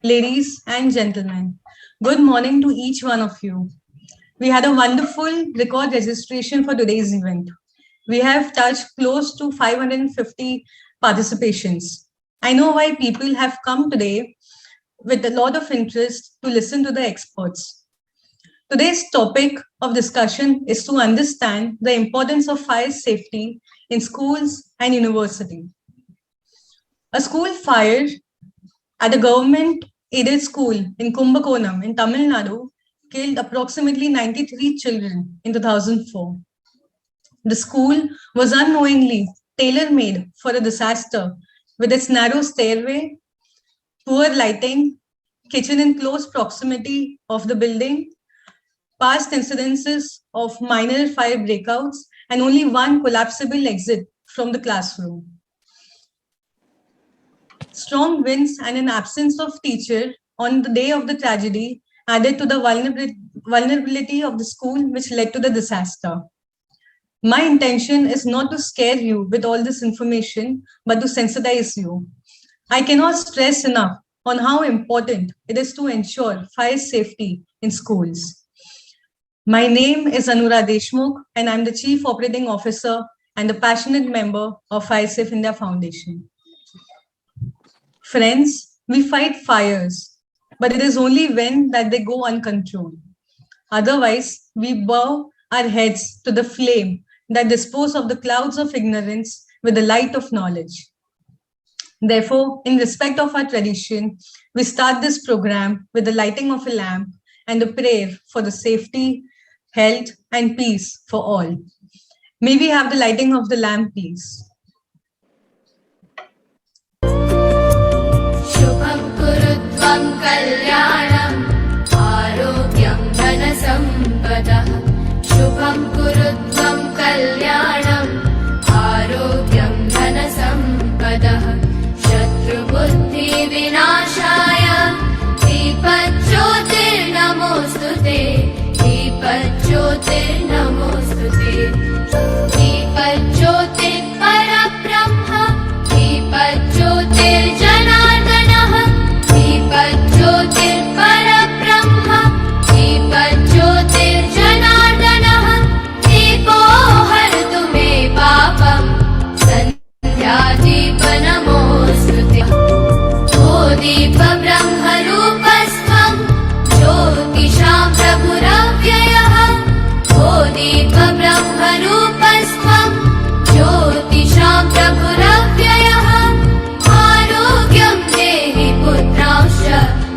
ladies and gentlemen. Good morning to each one of you. We had a wonderful record registration for today's event. We have touched close to 550 participations. I know why people have come today with a lot of interest to listen to the experts. Today's topic of discussion is to understand the importance of fire safety in schools and university. A school fire at a government aided school in Kumbakonam in Tamil Nadu killed approximately 93 children in 2004. The school was unknowingly tailor made for a disaster with its narrow stairway, poor lighting, kitchen in close proximity of the building, past incidences of minor fire breakouts, and only one collapsible exit from the classroom. Strong winds and an absence of teacher on the day of the tragedy added to the vulnerability of the school, which led to the disaster. My intention is not to scare you with all this information, but to sensitize you. I cannot stress enough on how important it is to ensure fire safety in schools. My name is Anura Deshmukh, and I'm the Chief Operating Officer and a passionate member of Fire Safe India Foundation. Friends, we fight fires, but it is only when that they go uncontrolled. Otherwise, we bow our heads to the flame that dispose of the clouds of ignorance with the light of knowledge. Therefore, in respect of our tradition, we start this program with the lighting of a lamp and a prayer for the safety, health, and peace for all. May we have the lighting of the lamp, please. कल्याणं आरोग्यं धनसम्पदः शुभं कुरु त्वं कल्याणं आरोग्यं धनसम्पदः शत्रुबुद्धिविनाशाय दीपज्योतिर्नमोऽस्तुते दीपज्योतिर्नमोऽस्तुते दीपज्योतिर्परब्रह्म दीपज्योतिर्जनार्दनः दीपज्योतिर्परब्रह्म दीपज्योतिर्जनार्दनः दीपो हरतु मे पापं सन्ध्यादीपनमोऽस्तुते ओ दीपब्रह्मरूपस्त्वं ज्योतिषां प्रभुरव्ययः ओ दीपब्रह्मरूपस्त्वं ज्योतिषां प्रभुरव्ययः आरोग्यं देहि पुत्रांश्च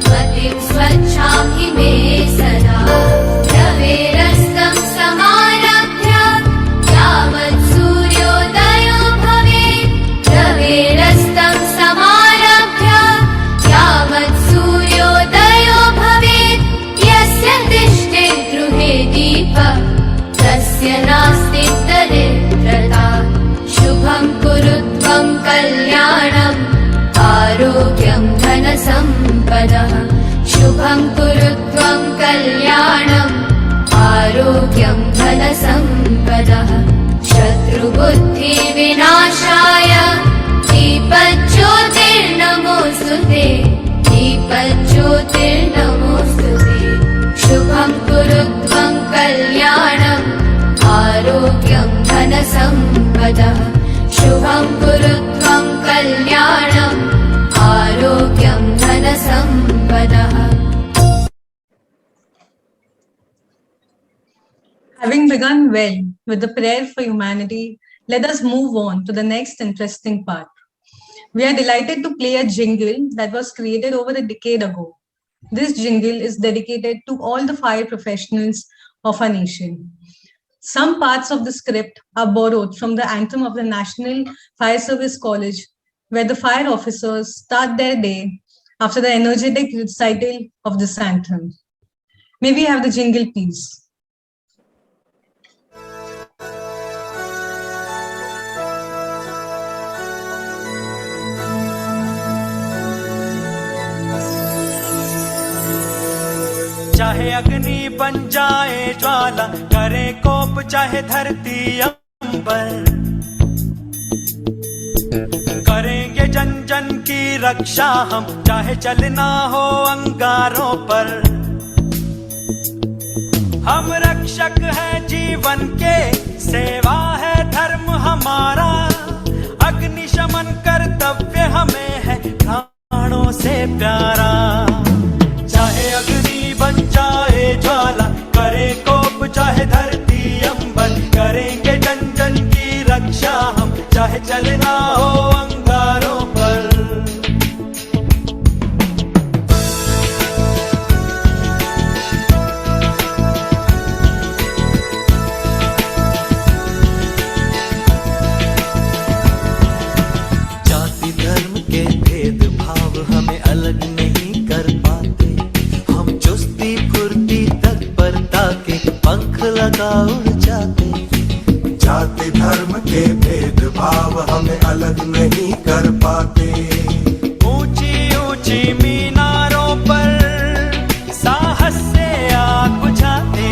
मतिं स्वच्छां हि मे सदा रवेरस्तं समारभ्य यावत् सूर्योदयो भवेत् रवेरस्तं समारभ्य यावत् सूर्योदयो भवेत् यस्य तिष्ठे गृहे दीपः तस्य नास्ति दरिद्रता शुभं कुरु त्वं कल्याणम् आरोग्यं धनसम्पदः शुभं कुरु त्वं कल्याणम् आरोग्यं धनसम्पदः शत्रुबुद्धिविनाशाय दीपज्योतिर्नमोऽस्तुते दीपज्योतिर्नमोऽस्तुते शुभं कुरु त्वं कल्याणम् आरोग्यं धनसम्पदः शुभं कुरु त्वं कल्याणम् आरोग्यं धनसम्पदः. Having begun well with the prayer for humanity, let us move on to the next interesting part. We are delighted to play a jingle that was created over a decade ago. This jingle is dedicated to all the fire professionals of our nation. Some parts of the script are borrowed from the anthem of the National Fire Service College, where the fire officers start their day after the energetic recital of this anthem. May we have the jingle, please? चाहे अग्नि बन जाए ज्वाला, करे कोप चाहे धरती अंबर, करेंगे जन जन की रक्षा हम, चाहे चलना हो अंगारों पर। हम रक्षक हैं जीवन के, सेवा है धर्म हमारा। अग्निशमन कर्तव्य हमें है प्राणों से प्यारा। चाहे अग्नि बन जाए ज्वाला, करे कोप चाहे धरती अंबर, करेंगे जन जन की रक्षा हम, चाहे चलना हो अंगारों पर। जाति धर्म के भेदभाव हमें अलग नहीं कर पाते। हम चुस्ती फुर्ती तत्परता के पंख लगा उड़ जाते। जाति धर्म के भेदभाव हमें अलग नहीं कर पाते। ऊंची ऊंची मीनारों पर साहस से आग बुझाते।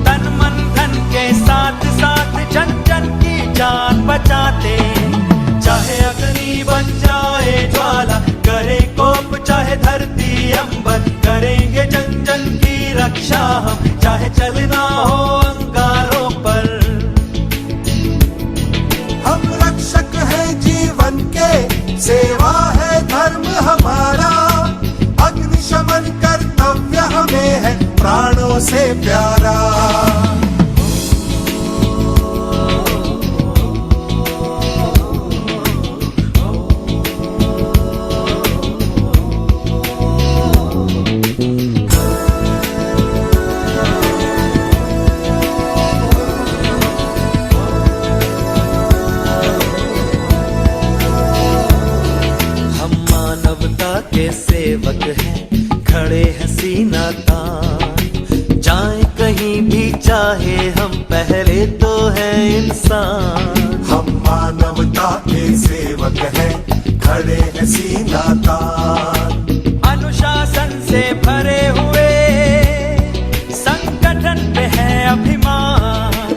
तन मन धन के साथ साथ जन जन की जान बचाते। चाहे अग्नि बन जाए ज्वाला, करे कोप चाहे धरती अंबर, करेंगे जन जन की रक्षा हम, चाहे चलना हो अंगारों पर। हम रक्षक हैं जीवन के, सेवा है धर्म हमारा। अग्निशमन कर्तव्य हमें है प्राणों से प्यारा। के सेवक हैं, खड़े हैं सीना तान। जाए कहीं भी चाहे हम, पहले तो है इंसान। हम मानवता के सेवक हैं, खड़े हैं सीना तान। अनुशासन से भरे हुए संगठन पे है अभिमान।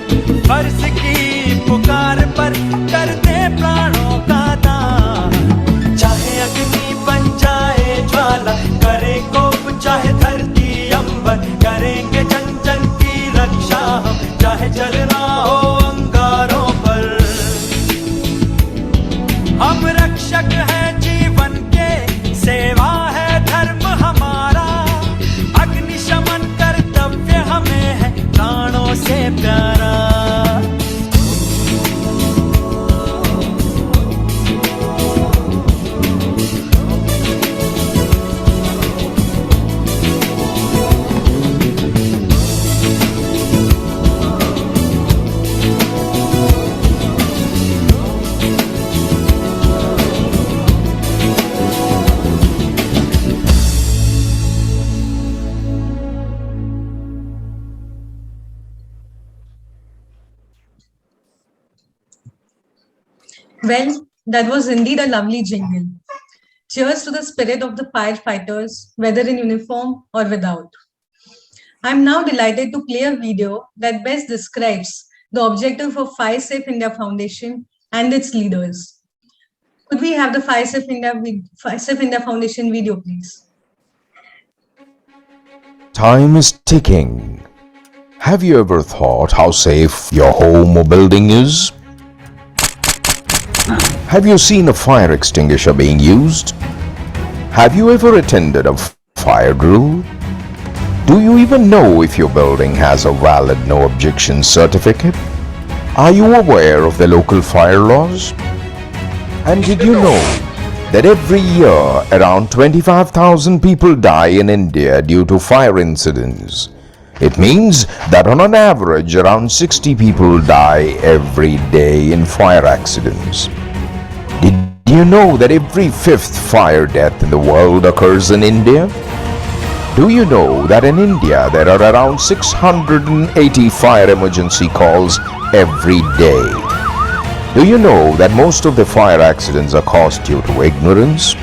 फर्ज की पुकार पर करते प्राणों का दान। चाहे अग्नि बन जाए ज्वाला, करे कोप चाहे धरती अंबर, करेंगे जन जन की रक्षा हम, चाहे चलना हो अंगारों पर। हम रक्षक हैं जीवन के, सेवा है धर्म हमारा। अग्निशमन कर्तव्य हमें है प्राणों से प्यारा। Well, that was indeed a lovely jingle. Cheers to the spirit of the firefighters, whether in uniform or without. I'm now delighted to play a video that best describes the objective of Fire Safe India Foundation and its leaders. Could we have the Fire Safe India Foundation video, please? Time is ticking. Have you ever thought how safe your home or building is? Have you seen a fire extinguisher being used? Have you ever attended a fire drill? Do you even know if your building has a valid no objection certificate? Are you aware of the local fire laws? And did you know that every year around 25,000 people die in India due to fire incidents? It means that on an average around 60 people die every day in fire accidents. Did you know that every fifth fire death in the world occurs in India? Do you know that in India there are around 680 fire emergency calls every day? Do you know that most of the fire accidents are caused due to ignorance?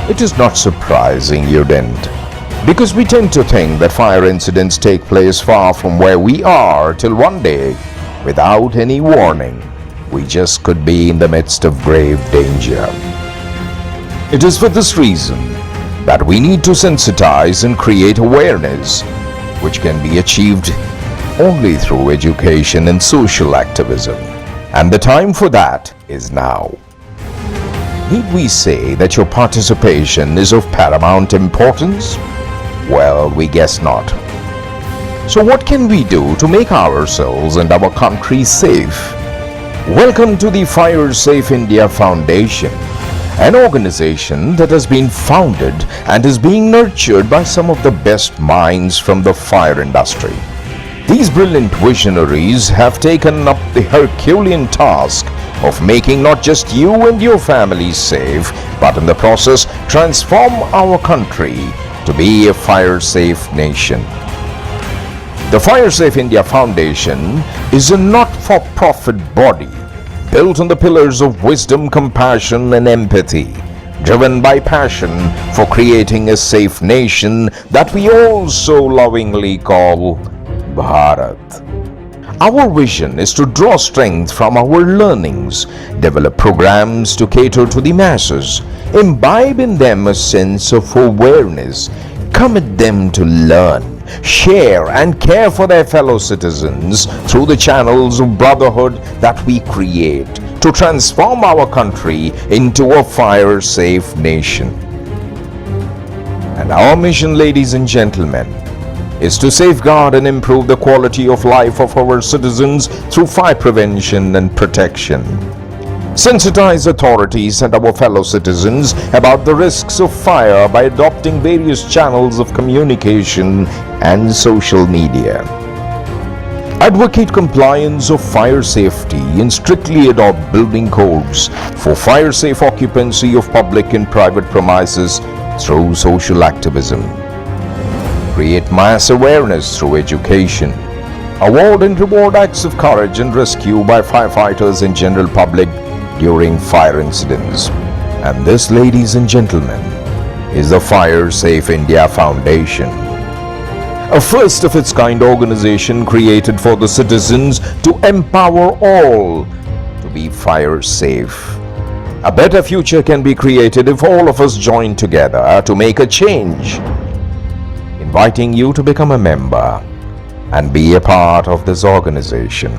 It is not surprising you didn't, because we tend to think that fire incidents take place far from where we are till one day, without any warning, we just could be in the midst of grave danger. It is for this reason that we need to sensitize and create awareness, which can be achieved only through education and social activism. And the time for that is now. Need we say that your participation is of paramount importance? Well, we guess not. So what can we do to make ourselves and our country safe? Welcome to the Fire Safe India Foundation, an organization that has been founded and is being nurtured by some of the best minds from the fire industry. These brilliant visionaries have taken up the Herculean task of making not just you and your family safe, but in the process transform our country to be a fire-safe nation. The Fire Safe India Foundation is a not-for-profit body built on the pillars of wisdom, compassion and empathy, driven by passion for creating a safe nation that we all so lovingly call Bharat. Our vision is to draw strength from our learnings, develop programs to cater to the masses, imbibe in them a sense of awareness, commit them to learn, share and care for their fellow citizens through the channels of brotherhood that we create to transform our country into a fire-safe nation. And our mission, ladies and gentlemen, is to safeguard and improve the quality of life of our citizens through fire prevention and protection. Sensitize authorities and our fellow citizens about the risks of fire by adopting various channels of communication and social media. Advocate compliance of fire safety and strictly adopt building codes for fire-safe occupancy of public and private premises through social activism. Create mass awareness through education. Award and reward acts of courage and rescue by firefighters and general public during fire incidents. And this, ladies and gentlemen, is the Fire Safe India Foundation, a first of its kind organization created for the citizens to empower all to be fire safe. A better future can be created if all of us join together to make a change. Inviting you to become a member and be a part of this organization.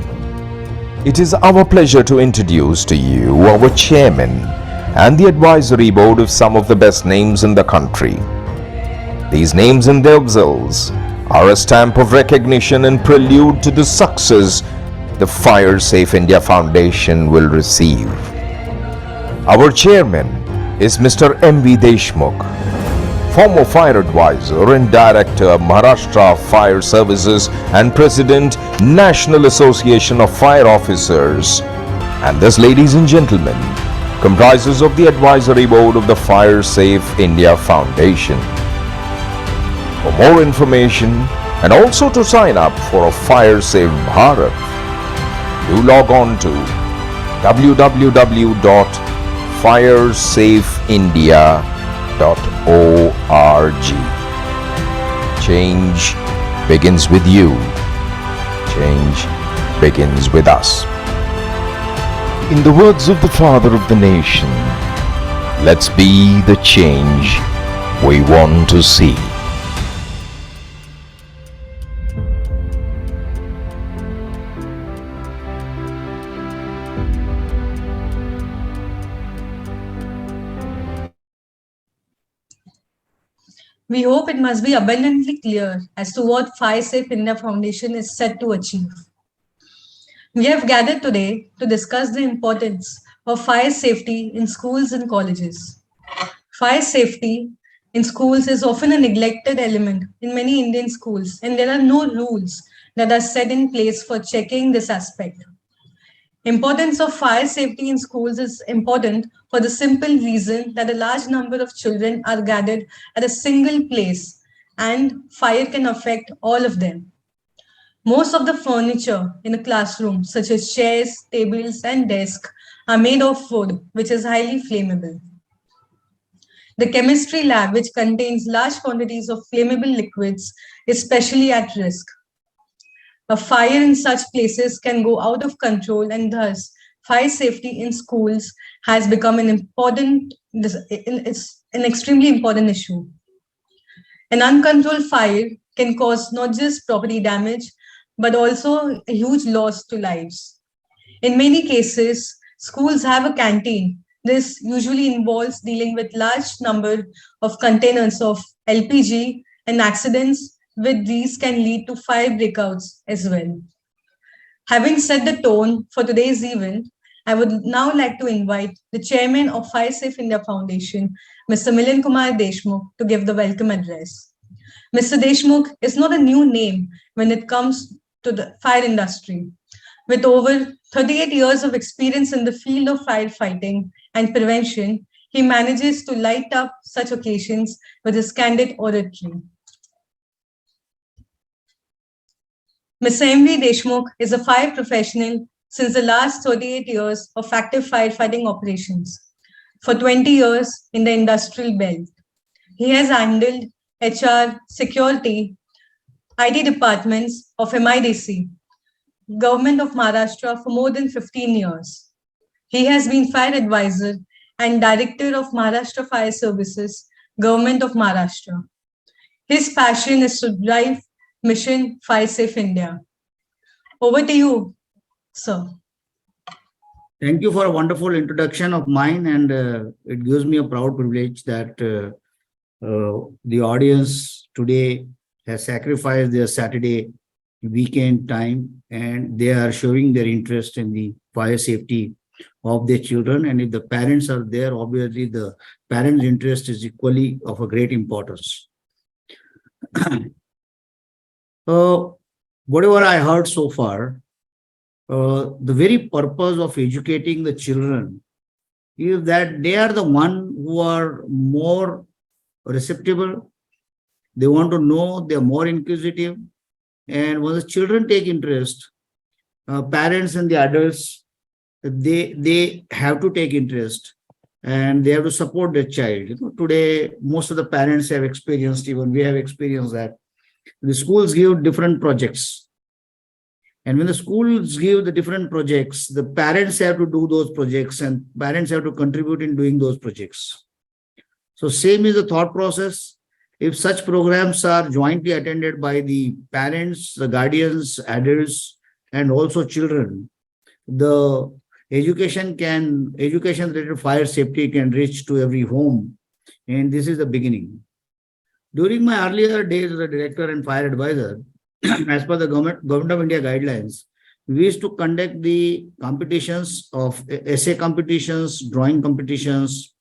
It is our pleasure to introduce to you our chairman and the advisory board of some of the best names in the country. These names in themselves are a stamp of recognition and prelude to the success the Fire Safe India Foundation will receive. Our chairman is Mr. M.V. Deshmukh, former fire advisor and director of Maharashtra Fire Services and president National Association of Fire Officers. And this, ladies and gentlemen, comprises of the advisory board of the Fire Safe India Foundation. For more information and also to sign up for a Fire Safe Bharat, do log on to www.firesafeindia.org. Change begins with you. Change begins with us. In the words of the father of the nation, let's be the change we want to see. We hope it must be abundantly clear as to what Fire Safe India Foundation is set to achieve. We have gathered today to discuss the importance of fire safety in schools and colleges. Fire safety in schools is often a neglected element in many Indian schools, and there are no rules that are set in place for checking this aspect. Importance of fire safety in schools is important for the simple reason that a large number of children are gathered at a single place and fire can affect all of them. Most of the furniture in a classroom, such as chairs, tables, and desks, are made of wood, which is highly flammable. The chemistry lab, which contains large quantities of flammable liquids, is especially at risk. A fire in such places can go out of control and thus fire safety in schools has become an it's an extremely important issue. An uncontrolled fire can cause not just property damage, but also a huge loss to lives. In many cases, schools have a canteen. This usually involves dealing with large number of containers of LPG, and accidents with these can lead to fire breakouts as well. Having set the tone for today's event, I would now like to invite the chairman of Fire Safe India Foundation, Mr. Milind Kumar Deshmukh, to give the welcome address. Mr. Deshmukh is not a new name when it comes to the fire industry. With over 38 years of experience in the field of firefighting and prevention, he manages to light up such occasions with his candid oratory. Mr. M.V. Deshmukh is a fire professional since the last 38 years of active firefighting operations. For 20 years in the industrial belt, he has handled HR, security, IT departments of MIDC, Government of Maharashtra for more than 15 years. He has been fire advisor and director of Maharashtra Fire Services, Government of Maharashtra. His passion is to drive Mission Fire Safe India. Over to you, sir. Thank you for a wonderful introduction of mine, and it gives me a proud privilege that the audience today has sacrificed their Saturday weekend time and they are showing their interest in the fire safety of their children. And if the parents are there, obviously the parents' interest is equally of a great importance. Whatever I heard so far, the very purpose of educating the children is that they are the one who are more receptive. They want to know, they are more inquisitive. And when the children take interest, parents and the adults, they have to take interest and they have to support their child. You know, today, most of the parents have experienced, even we have experienced that the schools give different projects. And when the schools give the different projects, the parents have to do those projects and parents have to contribute in doing those projects. So same is the thought process. If such programs are jointly attended by the parents, the guardians, adults, and also children, the education-related fire safety can reach to every home. And this is the beginning. During my earlier days as a director and fire advisor, as per the Government of India guidelines, we used to conduct the competitions of essay competitions, drawing competitions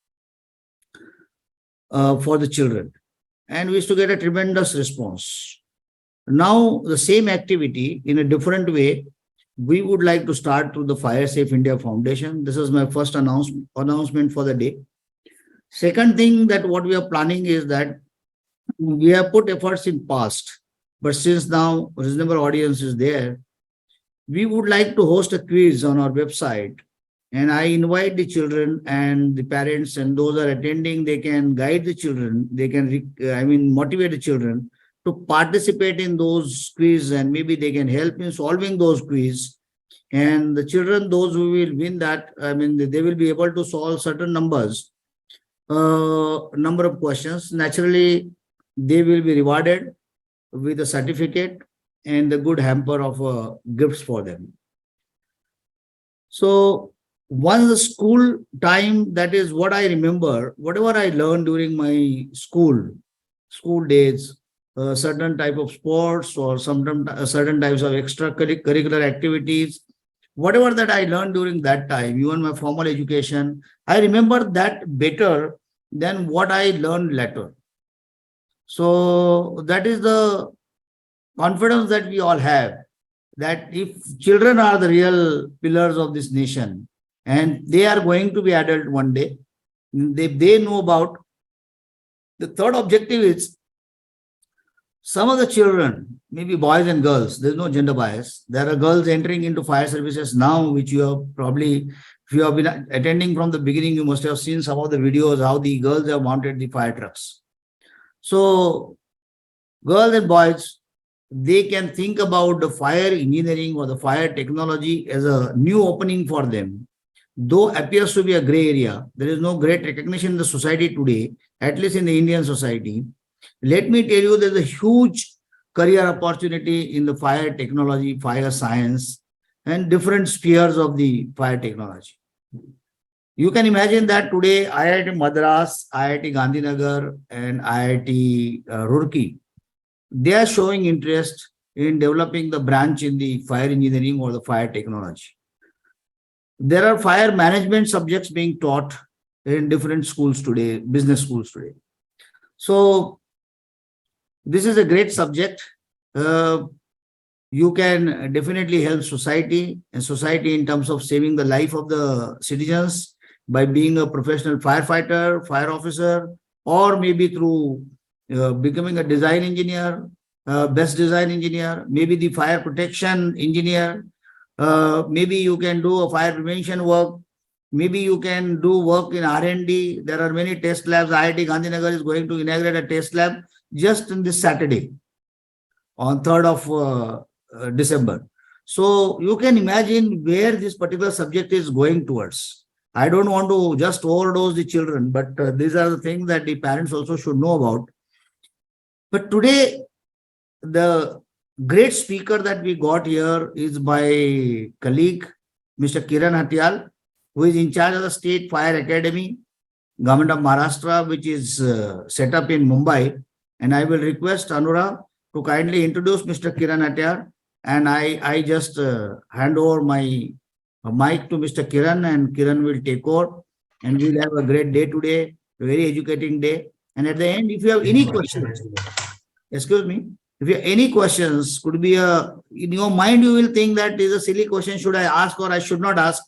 for the children. And we used to get a tremendous response. Now, the same activity in a different way, we would like to start through the Fire Safe India Foundation. This is my first announcement for the day. Second thing that what we are planning is that we have put efforts in past, but since now reasonable audience is there, we would like to host a quiz on our website. And I invite the children and the parents and those are attending, they can guide the children, they can, motivate the children to participate in those quiz and maybe they can help in solving those quiz. And the children, those who will win that, they will be able to solve certain number of questions. Naturally, they will be rewarded with a certificate and the good hamper of gifts for them. So, once the school time, that is what I remember, whatever I learned during my school days, certain type of sports or certain types of extracurricular activities, whatever that I learned during that time, even my formal education, I remember that better than what I learned later. So that is the confidence that we all have, that if children are the real pillars of this nation, and they are going to be adult one day, they know about. The third objective is some of the children, maybe boys and girls, there's no gender bias. There are girls entering into fire services now, which you have probably, if you have been attending from the beginning, you must have seen some of the videos, how the girls have mounted the fire trucks. So girls and boys, they can think about the fire engineering or the fire technology as a new opening for them. though appears to be a gray area, there is no great recognition in the society today, at least in the Indian society. Let me tell you, there's a huge career opportunity in the fire technology, fire science, and different spheres of the fire technology. You can imagine that today IIT Madras, IIT Gandhinagar, and IIT Roorkee, they are showing interest in developing the branch in the fire engineering or the fire technology. There are fire management subjects being taught in different schools today, business schools today. So this is a great subject. You can definitely help society in terms of saving the life of the citizens by being a professional firefighter, fire officer, or maybe through becoming a design engineer, best design engineer, maybe the fire protection engineer. Maybe you can do a fire prevention work. Maybe you can do work in R&D. There are many test labs. IIT Gandhinagar is going to inaugurate a test lab just in this Saturday on 3rd of December. So you can imagine where this particular subject is going towards. I don't want to just overdose the children, but these are the things that the parents also should know about. But today, the great speaker that we got here is my colleague, Mr. Kiran Hatyal, who is in charge of the State Fire Academy, Government of Maharashtra, which is set up in Mumbai. And I will request Anura to kindly introduce Mr. Kiran Hatyal. And I just hand over my mic to Mr. Kiran, and Kiran will take over. And we'll have a great day today, a very educating day. And at the end, if you have any questions, excuse me, if you have any questions, could be in your mind, you will think that is a silly question. Should I ask or I should not ask?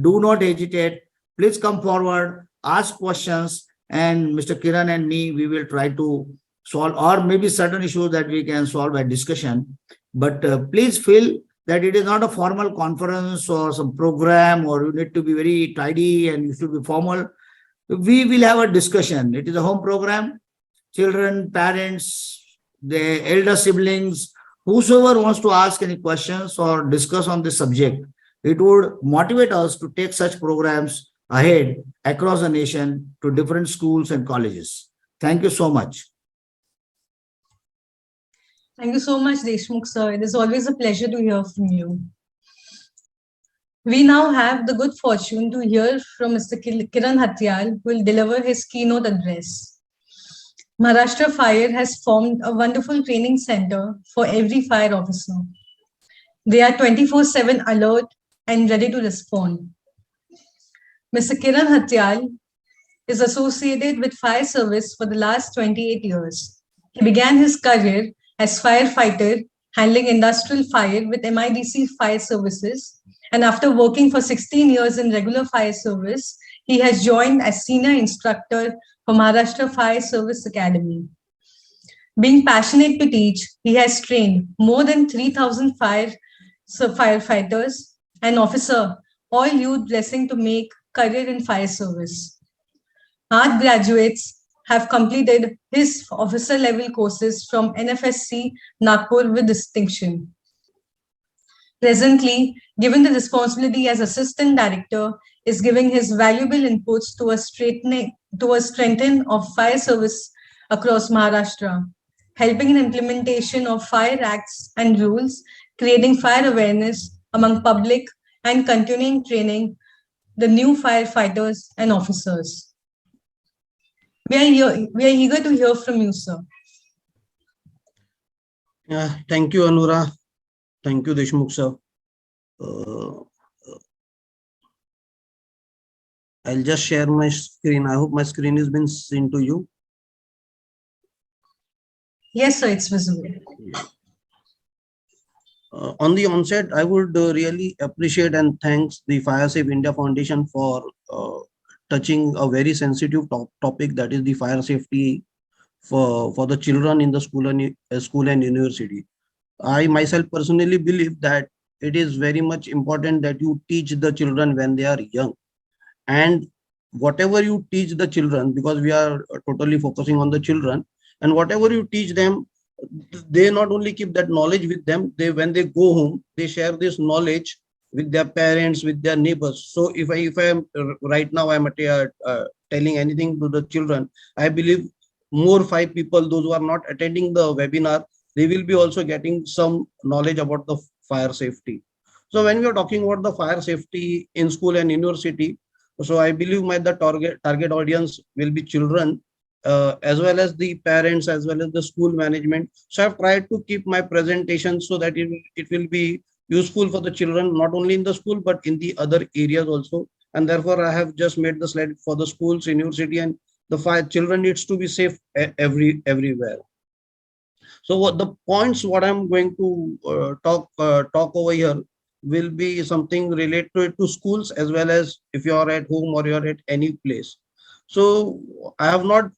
Do not hesitate. Please come forward, ask questions, and Mr. Kiran and me, we will try to solve, or maybe certain issues that we can solve by discussion. But please feel that it is not a formal conference or some program, or you need to be very tidy and you should be formal. We will have a discussion. It is a home program. Children, parents, the elder siblings, whosoever wants to ask any questions or discuss on this subject, it would motivate us to take such programs ahead across the nation to different schools and colleges. Thank you so much. Thank you so much, Deshmukh sir. It is always a pleasure to hear from you. We now have the good fortune to hear from Mr. Kiran Hatyal, who will deliver his keynote address. Maharashtra Fire has formed a wonderful training center for every fire officer. They are 24/7 alert and ready to respond. Mr. Kiran Hatyal is associated with fire service for the last 28 years. He began his career as firefighter, handling industrial fire with MIDC Fire Services, and after working for 16 years in regular fire service, he has joined as senior instructor for Maharashtra Fire Service Academy. Being passionate to teach, he has trained more than 3,000 firefighters and officers, all youth blessing to make career in fire service. Our graduates have completed his officer level courses from NFSC Nagpur with distinction. Presently, given the responsibility as assistant director, is giving his valuable inputs to a strengthening of fire service across Maharashtra, helping in implementation of fire acts and rules, creating fire awareness among public, and continuing training the new firefighters and officers. We are eager to hear from you, sir. Thank you, Anura. Thank you, Deshmukh sir. I'll just share my screen. I hope my screen has been seen to you. Yes, sir, it's visible. On the onset, I would really appreciate and thanks the Fire Safe India Foundation for touching a very sensitive topic, that is the fire safety for the children in the school and university. I myself personally believe that it is very much important that you teach the children when they are young, and whatever you teach the children, because we are totally focusing on the children, and whatever you teach them, they not only keep that knowledge with them, when they go home, they share this knowledge with their parents, with their neighbors. So if I am right now I'm telling anything to the children, I believe more 5 people, those who are not attending the webinar, they will be also getting some knowledge about the fire safety. So when we are talking about the fire safety in school and university, so I believe my the target audience will be children, as well as the parents, as well as the school management. So I've tried to keep my presentation so that it will be useful for the children, not only in the school, but in the other areas also. And therefore, I have just made the slide for the schools, university, and the five children needs to be safe everywhere. So what the points what I'm going to talk over here will be something related to schools, as well as if you are at home or you are at any place. So I have not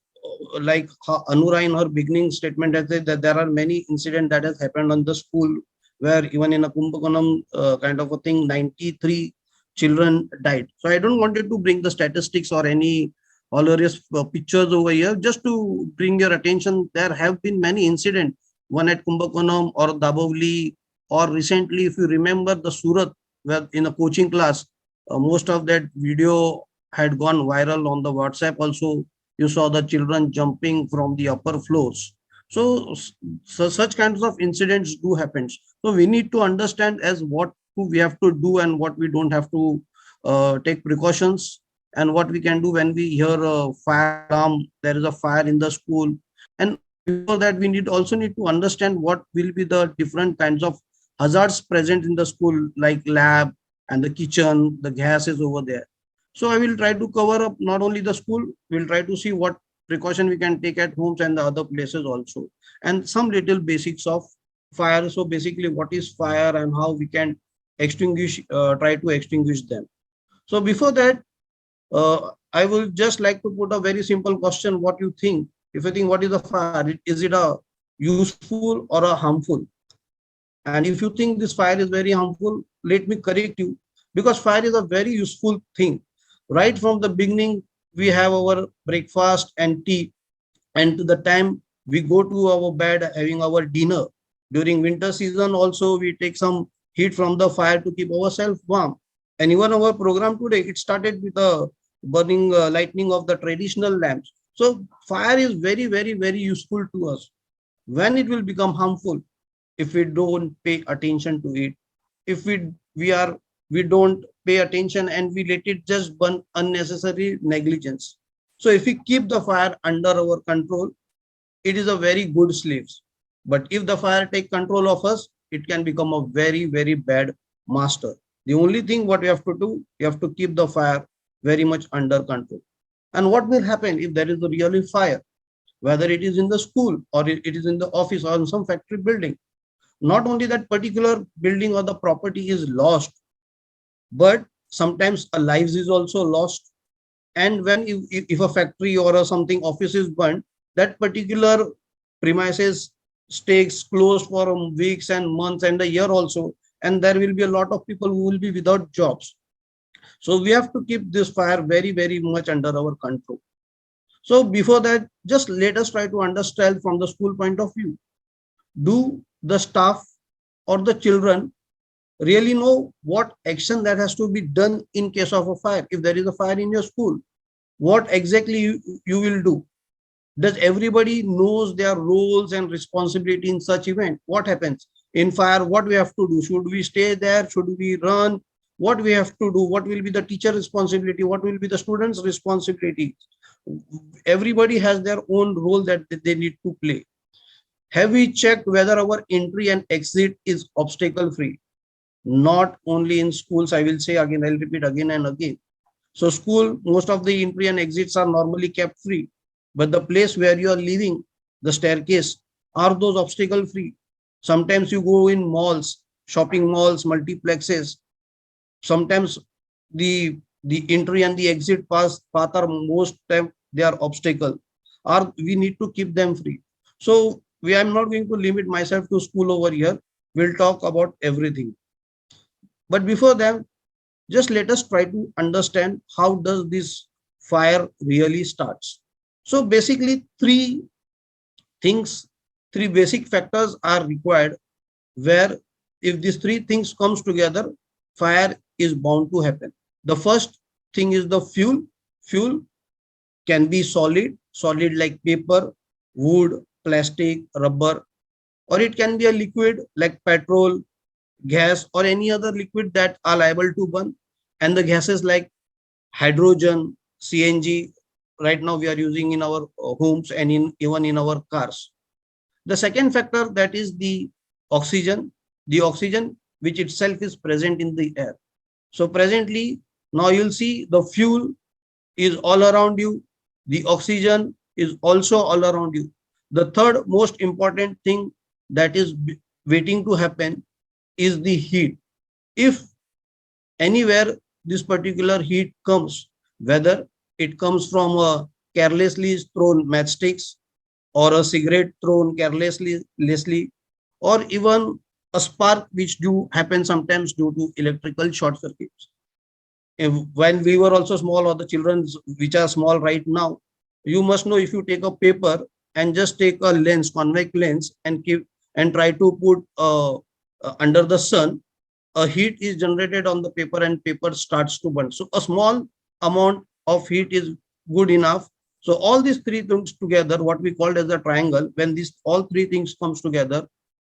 like Anura in her beginning statement has said that there are many incidents that has happened on the school, where even in a Kumbakonam kind of a thing, 93 children died. So I don't wanted to bring the statistics or any hilarious pictures over here. Just to bring your attention, there have been many incidents, one at Kumbakonam or Dabovli, or recently, if you remember the Surat, where in a coaching class, most of that video had gone viral on the WhatsApp. Also, you saw the children jumping from the upper floors. So, such kinds of incidents do happen. So we need to understand as what we have to do and what we don't have to take precautions, and what we can do when we hear a fire alarm, there is a fire in the school. And before that, we also need to understand what will be the different kinds of hazards present in the school, like lab and the kitchen, the gas is over there. So I will try to cover up not only the school, we'll try to see what precaution we can take at homes and the other places also, and some little basics of fire. So basically, what is fire and how we can extinguish, try to extinguish them. So before that, I will just like to put a very simple question. What you think? If you think, what is a fire? Is it a useful or a harmful? And if you think this fire is very harmful, let me correct you, because fire is a very useful thing. Right from the beginning, we have our breakfast and tea, and to the time we go to our bed having our dinner. During winter season also, we take some heat from the fire to keep ourselves warm. And even our program today, it started with the burning lightning of the traditional lamps. So fire is very, very, very useful to us. When it will become harmful, if we don't pay attention to it, if we don't pay attention and we let it just burn, unnecessary negligence. So if we keep the fire under our control, it is a very good slaves. But if the fire take control of us, it can become a very, very bad master. The only thing what we have to do, we have to keep the fire very much under control. And what will happen if there is a really fire, whether it is in the school or it is in the office or in some factory building? Not only that particular building or the property is lost, but sometimes a lives is also lost. And when if a factory or a something office is burned, that particular premises stays closed for weeks and months and a year also, and there will be a lot of people who will be without jobs. So we have to keep this fire very, very much under our control. So before that, just let us try to understand from the school point of view. Do the staff or the children really know what action that has to be done in case of a fire? If there is a fire in your school, what exactly you will do? Does everybody knows their roles and responsibility in such event? What happens in fire? What we have to do? Should we stay there? Should we run? What we have to do? What will be the teacher responsibility? What will be the students responsibility? Everybody has their own role that they need to play. Have we checked whether our entry and exit is obstacle free? Not only in schools, I will say again, I'll repeat again and again. So school, most of the entry and exits are normally kept free, but the place where you are living, the staircase, are those obstacle free? Sometimes you go in malls, shopping malls, multiplexes. Sometimes the entry and the exit path are most time they are obstacle, or we need to keep them free. So I'm not going to limit myself to school over here. We'll talk about everything. But before that, just let us try to understand how does this fire really starts. So basically, three basic factors are required, where if these three things comes together, fire is bound to happen. The first thing is the fuel. Fuel can be solid like paper, wood, plastic, rubber, or it can be a liquid like petrol, gas, or any other liquid that are liable to burn. And the gases like hydrogen, CNG, right now we are using in our homes and in even in our cars. The second factor, that is the oxygen which itself is present in the air. So presently, now you'll see the fuel is all around you. The oxygen is also all around you. The third most important thing that is waiting to happen is the heat. If anywhere this particular heat comes, whether it comes from a carelessly thrown matchsticks or a cigarette thrown carelessly, or even a spark which do happen sometimes due to electrical short circuits. When we were also small, or the children which are small right now, you must know, if you take a paper and just take a lens, convex lens, and keep and try to put under the sun, a heat is generated on the paper and paper starts to burn. So a small amount of heat is good enough. So all these three things together, what we called as a triangle, when these all three things comes together,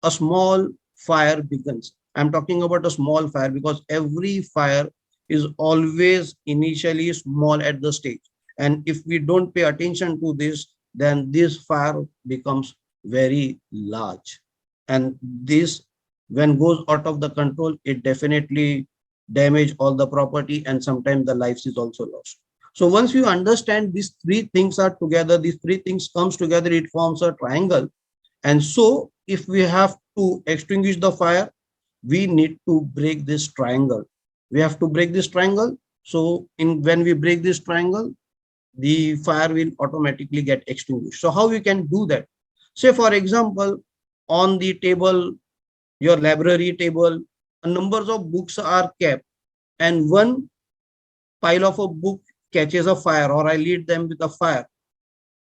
a small fire begins. I'm talking about a small fire because every fire is always initially small at the stage. And if we don't pay attention to this, then this fire becomes very large. And this, when goes out of the control, it definitely damage all the property, and sometimes the lives is also lost. So once you understand these three things are together, these three things comes together, it forms a triangle. And so if we have to extinguish the fire, we need to break this triangle. We have to break this triangle. So when we break this triangle, the fire will automatically get extinguished. So how we can do that? Say for example, on the table, your library table, numbers of books are kept, and one pile of a book catches a fire, or I lead them with a fire.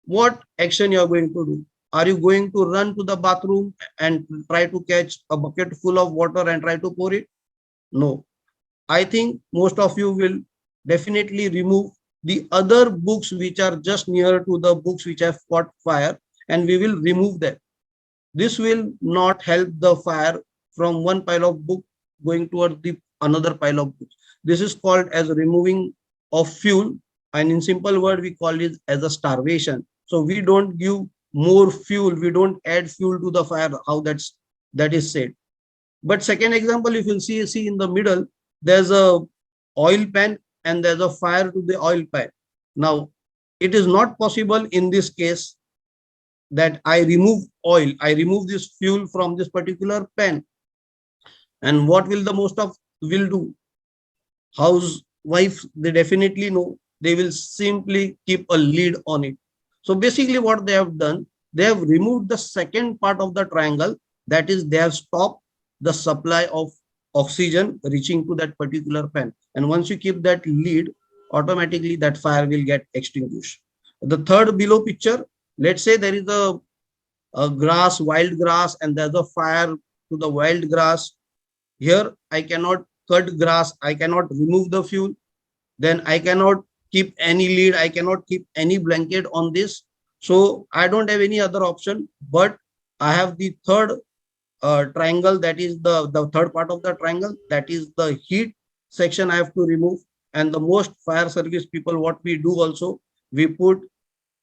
What action you are going to do? Are you going to run to the bathroom and try to catch a bucket full of water and try to pour it? No. I think most of you will definitely remove the other books which are just near to the books which have caught fire, and we will remove them. This will not help the fire from one pile of book going toward the another pile of books. This is called as removing of fuel, and in simple word we call it as a starvation. So we don't give more fuel, we don't add fuel to the fire, how that is said. But second example, if you see in the middle, there's a oil pan and there's a fire to the oil pan. Now it is not possible in this case that I remove oil, I remove this fuel from this particular pan. And what will the most of will do? Housewives, they definitely know, they will simply keep a lid on it. So basically what they have done, they have removed the second part of the triangle, that is they have stopped the supply of oxygen reaching to that particular pan. And once you keep that lid, automatically that fire will get extinguished. The third below picture, let's say there is a grass, wild grass, and there's a fire to the wild grass. Here I cannot cut grass, I cannot remove the fuel, then I cannot keep any lid, I cannot keep any blanket on this. So I don't have any other option, but I have the third triangle, that is the third part of the triangle, that is the heat section I have to remove. And the most fire service people, what we do also, we put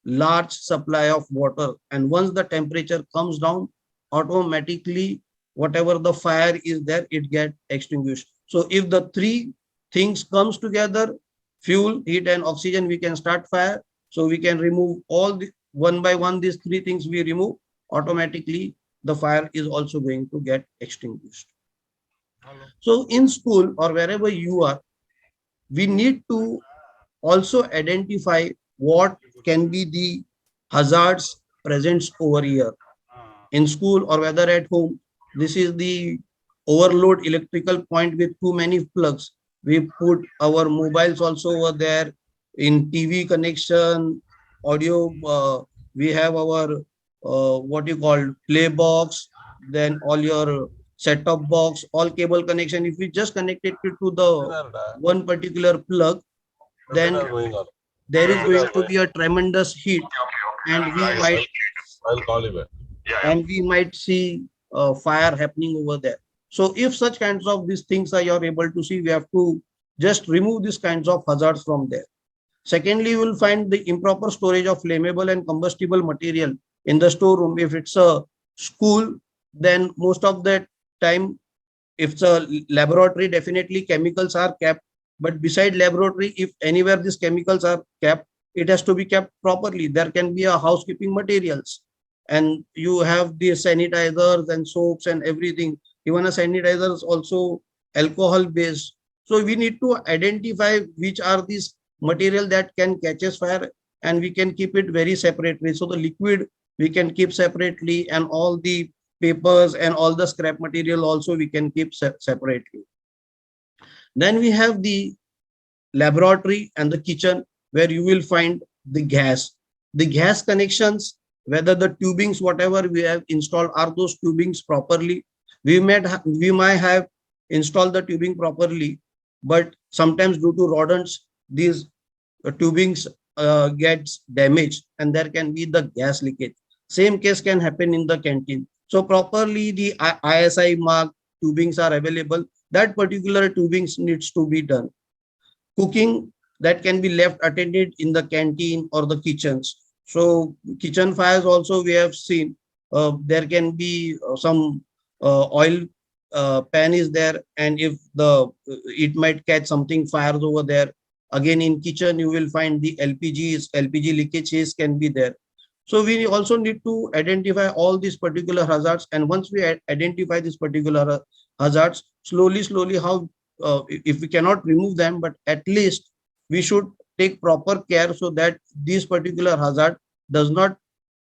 large supply of water, and once the temperature comes down, automatically whatever the fire is there, it get extinguished. So if the three things comes together, fuel, heat, and oxygen, we can start fire. So we can remove all the one by one, these three things we remove, automatically the fire is also going to get extinguished. So in school or wherever you are, we need to also identify what can be the hazards present over here. In school or whether at home, this is the overload electrical point with too many plugs. We put our mobiles also over there. In TV connection, audio, we have our what you call play box, then all your set-top box, all cable connection, if we just connect it to the one particular plug, then there is going to be a tremendous heat, and we might see fire happening over there. So if such kinds of these things are you're able to see, we have to just remove these kinds of hazards from there. Secondly, you will find the improper storage of flammable and combustible material in the storeroom. If it's a school, then most of the time, if it's a laboratory, definitely chemicals are kept. But beside laboratory, if anywhere these chemicals are kept, it has to be kept properly. There can be a housekeeping materials, and you have the sanitizers and soaps and everything. Even a sanitizer is also alcohol based. So we need to identify which are these material that can catches fire, and we can keep it very separately. So the liquid we can keep separately, and all the papers and all the scrap material also we can keep separately. Then we have the laboratory and the kitchen, where you will find the gas connections, whether the tubings whatever we have installed, are those tubings properly. We might have installed the tubing properly, but sometimes due to rodents, these tubings gets damaged, and there can be the gas leakage. Same case can happen in the canteen. So properly the ISI mark tubings are available. That particular tubings needs to be done. Cooking, that can be left attended in the canteen or the kitchens. So kitchen fires also we have seen, there can be some oil pan is there, and if the it might catch something fires over there. Again, in kitchen you will find the LPG leakages can be there. So we also need to identify all these particular hazards, and once we identify these particular hazards, slowly how if we cannot remove them, but at least we should take proper care so that this particular hazard does not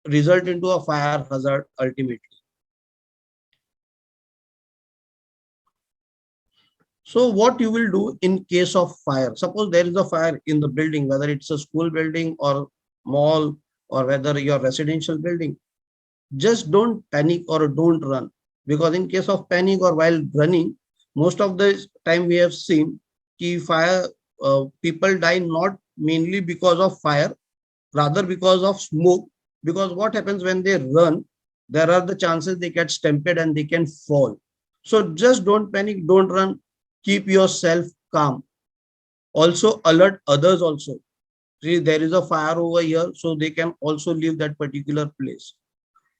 result into a fire hazard ultimately. So what you will do in case of fire? Suppose there is a fire in the building, whether it's a school building or mall, or whether your residential building. Just don't panic or don't run, because in case of panic or while running, most of the time we have seen fire people die not mainly because of fire, rather because of smoke. Because what happens when they run, there are the chances they get stampeded and they can fall. So just don't panic, don't run, keep yourself calm. Also alert others also. See, there is a fire over here, so they can also leave that particular place.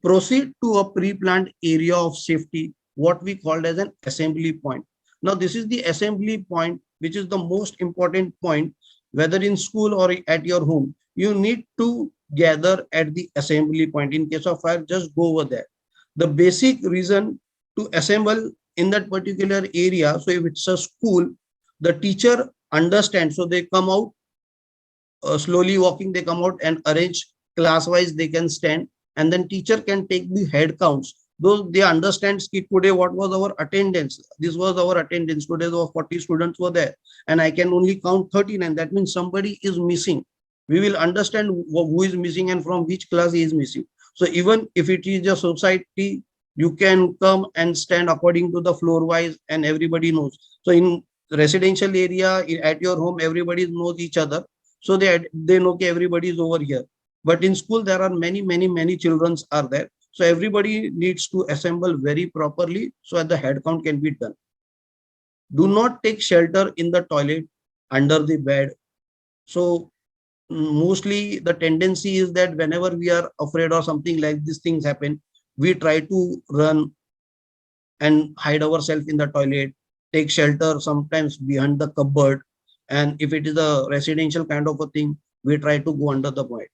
Proceed to a pre-planned area of safety, what we called as an assembly point. Now, this is the assembly point, which is the most important point, whether in school or at your home. You need to gather at the assembly point. In case of fire, just go over there. The basic reason to assemble in that particular area, so if it's a school, the teacher understands, so they come out slowly walking, they come out and arrange class wise, they can stand, and then teacher can take the head counts. Those they understand today what was our attendance. This was our attendance. Today there were 40 students were there, and I can only count 39. That means somebody is missing. We will understand who is missing and from which class he is missing. So even if it is a society, you can come and stand according to the floor wise, and everybody knows. So in residential area, at your home, everybody knows each other. So they know okay, everybody is over here. But in school, there are many children are there. So everybody needs to assemble very properly so that the head count can be done. Do not take shelter in the toilet, under the bed. So mostly the tendency is that whenever we are afraid or something like these things happen, we try to run and hide ourselves in the toilet, take shelter sometimes behind the cupboard. And if it is a residential kind of a thing, we try to go under the bed.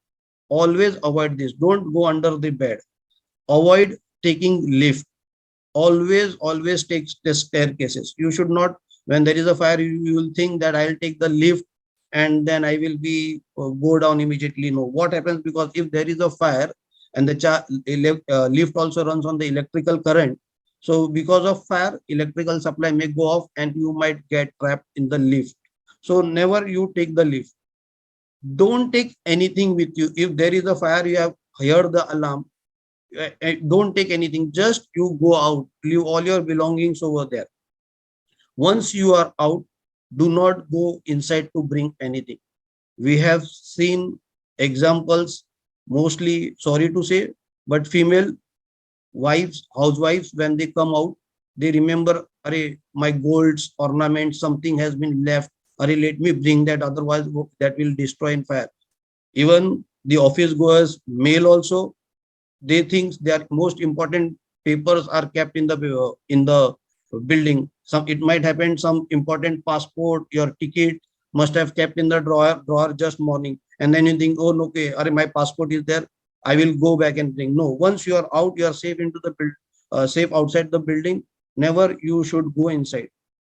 Always avoid this. Don't go under the bed. Avoid taking lift. Always take the staircases. You should not, when there is a fire, you will think that I'll take the lift and then I will be go down immediately. No. What happens, because if there is a fire and the lift also runs on the electrical current, so because of fire, electrical supply may go off and you might get trapped in the lift. So never you take the lift. Don't take anything with you. If there is a fire, you have heard the alarm. don't take anything, just you go out, leave all your belongings over there. Once you are out, do not go inside to bring anything. We have seen examples, mostly, sorry to say, but female wives, housewives, when they come out, they remember, Arey, my golds, ornaments, something has been left. Arey, let me bring that, otherwise that will destroy in fire. Even the office goers, male also, they think their most important papers are kept in the building. Some, it might happen, some important passport, your ticket must have kept in the drawer just morning, and then you think, oh no, okay, my passport is there, I will go back and bring. No, once you are out, you are safe into the safe outside the building. Never you should go inside.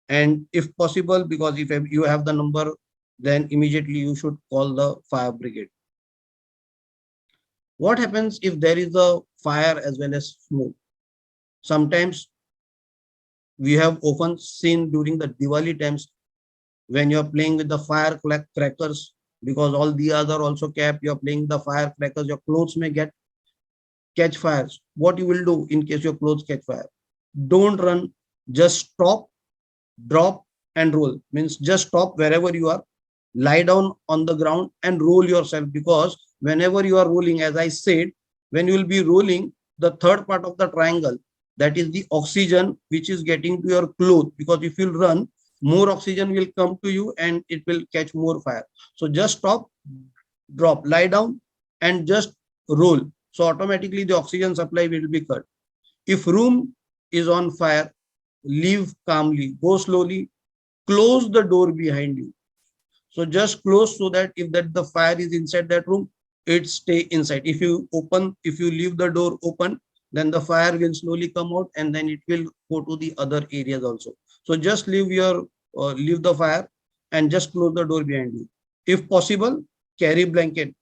And if possible, because if you have the number, then immediately you should call the fire brigade. What happens if there is a fire as well as smoke? Sometimes we have often seen during the Diwali times, when you're playing with the firecrackers, because all the other also kept, you're playing the firecrackers, your clothes may catch fires. What you will do in case your clothes catch fire? Don't run, just stop, drop and roll. Means just stop wherever you are, lie down on the ground and roll yourself, because whenever you are rolling, as I said, when you will be rolling, the third part of the triangle, that is the oxygen which is getting to your cloth, because if you run, more oxygen will come to you and it will catch more fire. So just stop, drop, lie down and just roll. So automatically the oxygen supply will be cut. If room is on fire, leave calmly, go slowly, close the door behind you. So just close, so that if that the fire is inside that room, it stay inside. If you leave the door open, then the fire will slowly come out and then it will go to the other areas also. So just leave the fire and just close the door behind you. If possible, carry blanket.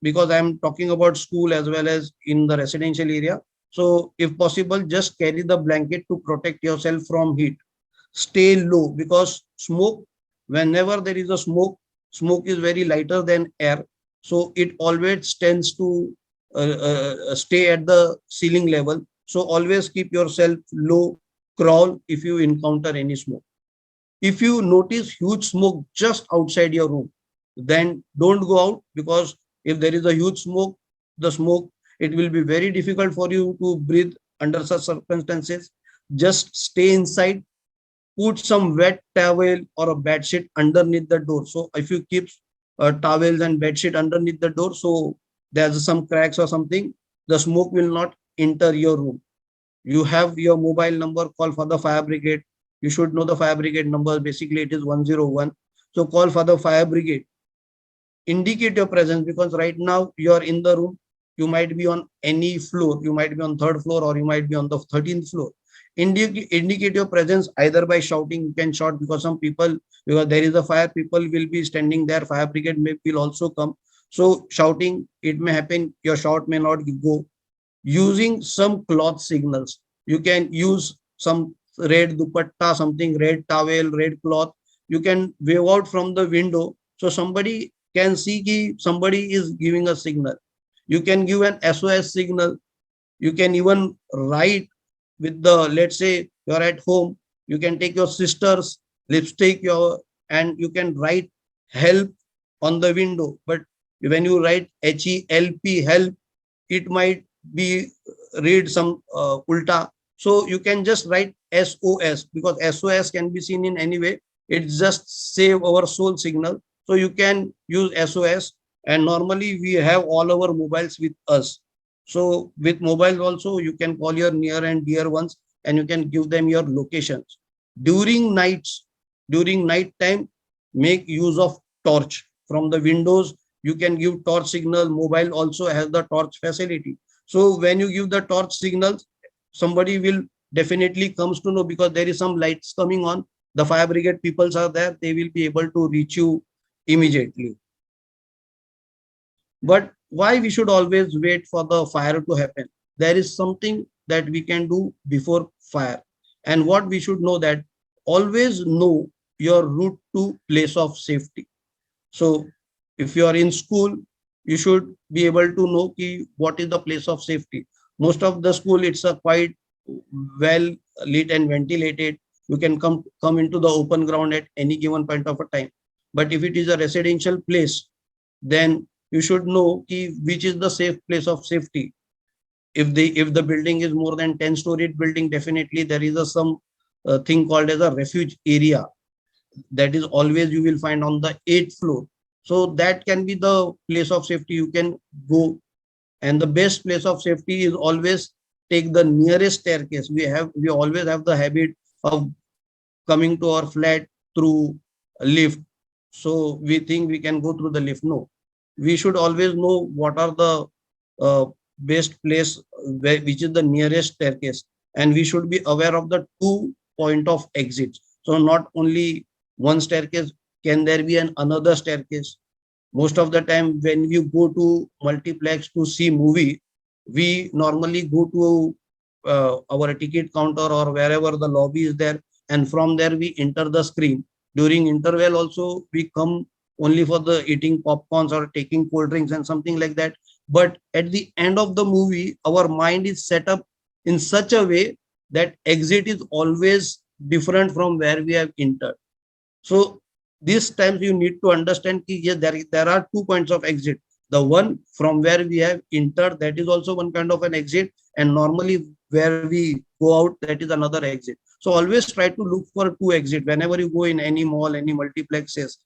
Because I'm talking about school as well as in the residential area. So if possible, just carry the blanket to protect yourself from heat. Stay low, because smoke, whenever there is a smoke is very lighter than air. So it always tends to stay at the ceiling level. So always keep yourself low, crawl if you encounter any smoke. If you notice huge smoke just outside your room, then don't go out, because if there is a huge smoke, it will be very difficult for you to breathe under such circumstances. Just stay inside, put some wet towel or a bed sheet underneath the door. So if you keep towels and bed sheet underneath the door, so there's some cracks or something, the smoke will not enter your room. You have your mobile number, call for the fire brigade. You should know the fire brigade number. Basically, it is 101. So call for the fire brigade. Indicate your presence, because right now you are in the room. You might be on any floor. You might be on third floor or you might be on the 13th floor. Indicate your presence either by shouting. You can shout, because some people, because there is a fire, people will be standing there. Fire brigade will also come. So shouting, it may happen, your shout may not go. Using some cloth signals. You can use some red dupatta, something, red towel, red cloth. You can wave out from the window, so somebody can see that somebody is giving a signal. You can give an SOS signal. You can even write with the, let's say you're at home, you can take your sister's lipstick, and you can write help on the window. But when you write HELP, help, it might be read some ulta. So you can just write SOS, because SOS can be seen in any way. It's just save our soul signal. So you can use SOS, and normally we have all our mobiles with us. So with mobile also, you can call your near and dear ones and you can give them your locations. During night time, make use of torch. From the windows, you can give torch signal. Mobile also has the torch facility. So when you give the torch signals, somebody will definitely comes to know, because there is some lights coming on. The fire brigade peoples are there. They will be able to reach you immediately. But why we should always wait for the fire to happen? There is something that we can do before fire. And what we should know, that always know your route to place of safety. So if you are in school, you should be able to know what is the place of safety. Most of the school, it's a quite well lit and ventilated. You can come into the open ground at any given point of a time. But if it is a residential place, then you should know which is the safe place of safety. If the building is more than 10-storied building, definitely there is a some thing called as a refuge area that is always you will find on the 8th floor. So that can be the place of safety you can go. And the best place of safety is always take the nearest staircase. We always have the habit of coming to our flat through a lift. So we think we can go through the lift. No, we should always know what are the uh, best place which is the nearest staircase, and we should be aware of the 2 point of exit. So not only one staircase, can there be another staircase? Most of the time when you go to multiplex to see movie, we normally go to our ticket counter or wherever the lobby is there, and from there we enter the screen. During interval also we come only for the eating popcorns or taking cold drinks and something like that. But at the end of the movie, our mind is set up in such a way that exit is always different from where we have entered. So these times you need to understand that yes, there are 2 points of exit. The one from where we have entered, that is also one kind of an exit, and normally where we go out, that is another exit. So always try to look for 2 exit whenever you go in any mall, any multiplexes.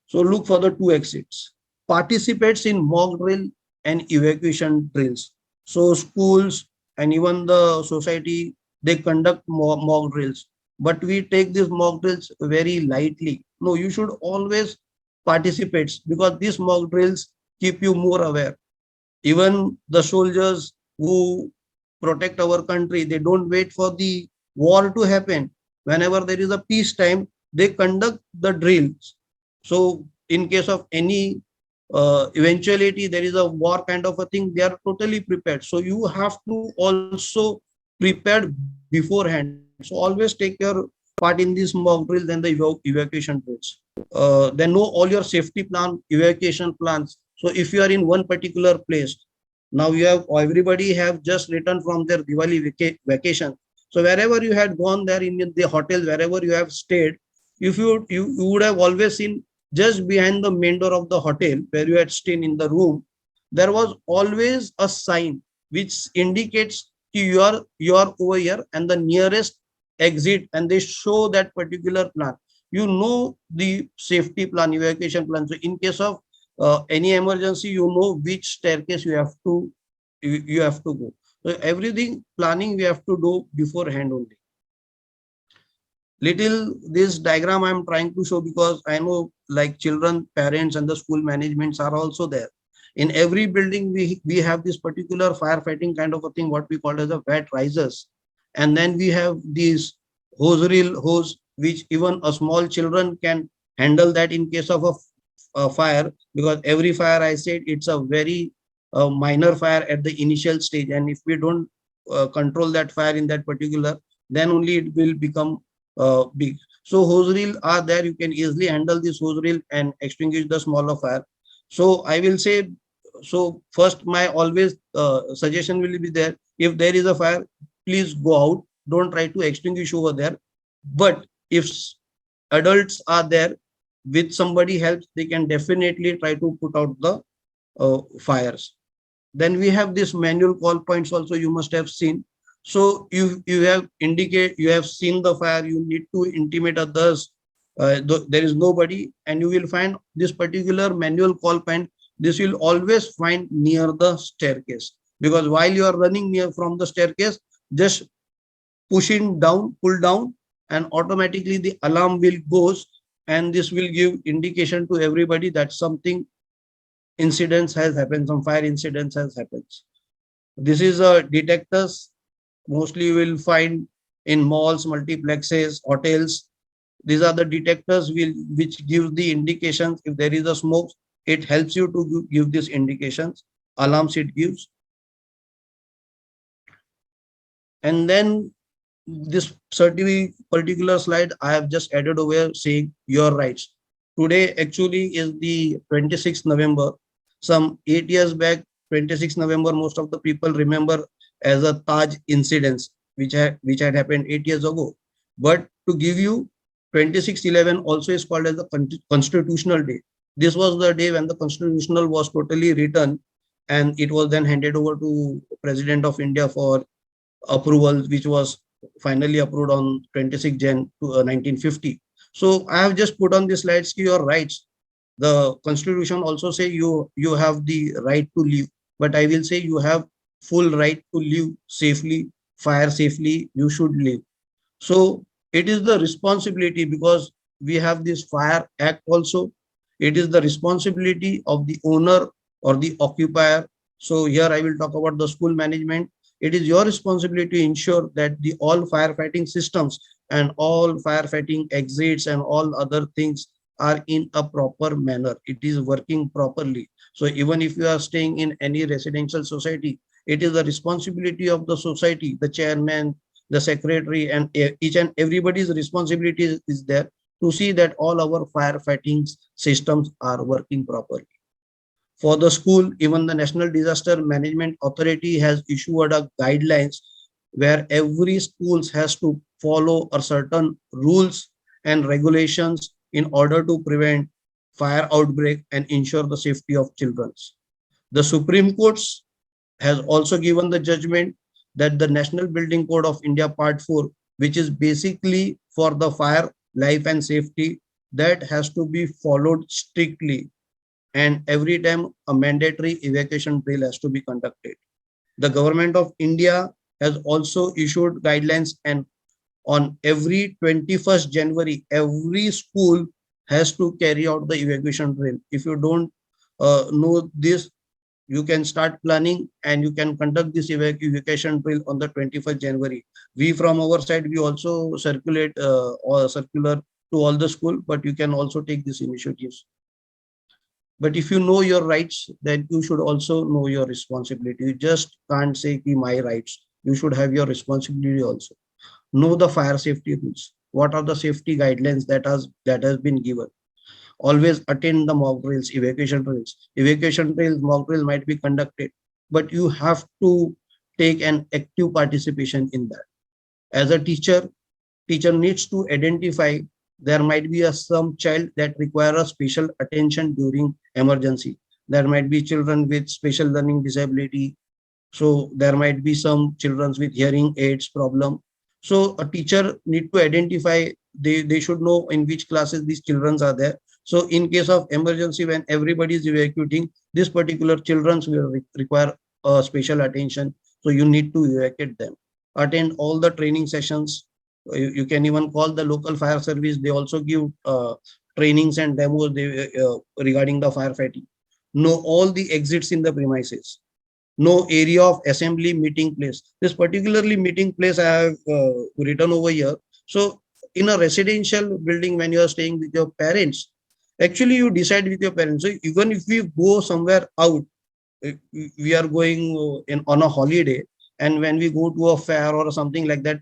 So look for the 2 exits. Participates in mock drill and evacuation drills. So schools and even the society, they conduct mock drills, but we take these mock drills very lightly. No, you should always participate, because these mock drills keep you more aware. Even the soldiers who protect our country, they don't wait for the war to happen. Whenever there is a peace time, they conduct the drills. So in case of any eventuality, there is a war kind of a thing, they are totally prepared. So you have to also prepared beforehand. So always take your part in these mock drills and the evacuation drills. Then know all your safety plan, evacuation plans. So if you are in one particular place, now you have everybody have just returned from their Diwali vacation. So wherever you had gone there in the hotel, wherever you have stayed, if you would have always seen just behind the main door of the hotel where you had stayed in the room, there was always a sign which indicates you are over here and the nearest exit, and they show that particular plan. You know the safety plan, evacuation plan. So in case of any emergency, you know which staircase you have to go. So everything planning we have to do beforehand only. Little this diagram I'm trying to show because I know like children, parents, and the school managements are also there. In every building, we have this particular firefighting kind of a thing, what we call as a wet risers. And then we have these reel hose, which even a small children can handle that in case of a fire, because every fire, I said, it's a very minor fire at the initial stage. And if we don't control that fire in that particular, then only it will become big. So hose reel are there. You can easily handle this hose reel and extinguish the smaller fire. So I will say, so first my always suggestion will be there. If there is a fire, please go out. Don't try to extinguish over there. But if adults are there with somebody helps, they can definitely try to put out the fires. Then we have this manual call points also, you must have seen. So you have seen the fire, you need to intimate others. There is nobody, and you will find this particular manual call point. This will always find near the staircase, because while you are running near from the staircase, just pull down, and automatically the alarm will goes, and this will give indication to everybody that something incidents has happened, some fire incidents has happened. This is a detectors. Mostly you will find in malls, multiplexes, hotels. These are the detectors which give the indications. If there is a smoke, it helps you to give these indications. Alarms it gives. And then this particular slide I have just added over saying your rights. Today actually is the 26th November. Some 8 years back, 26th November, most of the people remember as a Taj incidents, which had happened 8 years ago. But to give you, 26/11 also is called as the Constitutional Day. This was the day when the Constitutional was totally written, and it was then handed over to President of India for approval, which was finally approved on 26 Jan 1950. So I have just put on the slides your rights. The Constitution also say you have the right to live, but I will say you have full right to live safely, fire safely. You should live. So it is the responsibility, because we have this Fire Act also. It is the responsibility of the owner or the occupier. So here I will talk about the school management. It is your responsibility to ensure that the all firefighting systems and all firefighting exits and all other things are in a proper manner. It is working properly. So even if you are staying in any residential society, it is the responsibility of the society, the chairman, the secretary, and each and everybody's responsibility is there to see that all our firefighting systems are working properly. For the school, even the National Disaster Management Authority has issued a guidelines where every schools has to follow a certain rules and regulations in order to prevent fire outbreak and ensure the safety of children. The Supreme Court has also given the judgment that the National Building Code of India Part 4, which is basically for the fire, life and safety, that has to be followed strictly. And every time a mandatory evacuation drill has to be conducted. The government of India has also issued guidelines, and on every 21st January, every school has to carry out the evacuation drill. If you don't know this, you can start planning and you can conduct this evacuation drill on the 21st January. We from our side, we also circulate or circular to all the school, but you can also take these initiatives. But if you know your rights, then you should also know your responsibility. You just can't say my rights. You should have your responsibility also. Know the fire safety rules. What are the safety guidelines that has been given? Always attend the mock drills, evacuation drills. Evacuation drills, mock drills might be conducted, but you have to take an active participation in that. As a teacher needs to identify there might be some child that require a special attention during emergency. There might be children with special learning disability. So there might be some children with hearing aids problem. So a teacher need to identify, they should know in which classes these children are there. So in case of emergency, when everybody is evacuating, this particular children will require special attention. So you need to evacuate them. Attend all the training sessions. You can even call the local fire service. They also give trainings and demos regarding the firefighting. Know all the exits in the premises. No area of assembly, meeting place. This particularly meeting place I have written over here. So in a residential building, when you are staying with your parents, actually you decide with your parents. So even if we go somewhere out, we are going on a holiday, and when we go to a fair or something like that,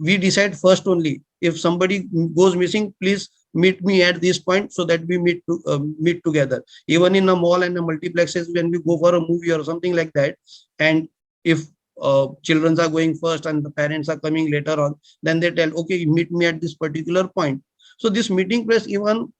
we decide first only. If somebody goes missing, please meet me at this point so that we meet together. Even in a mall and the multiplexes, when we go for a movie or something like that, and if children are going first and the parents are coming later on, then they tell, okay, meet me at this particular point. So this meeting place, even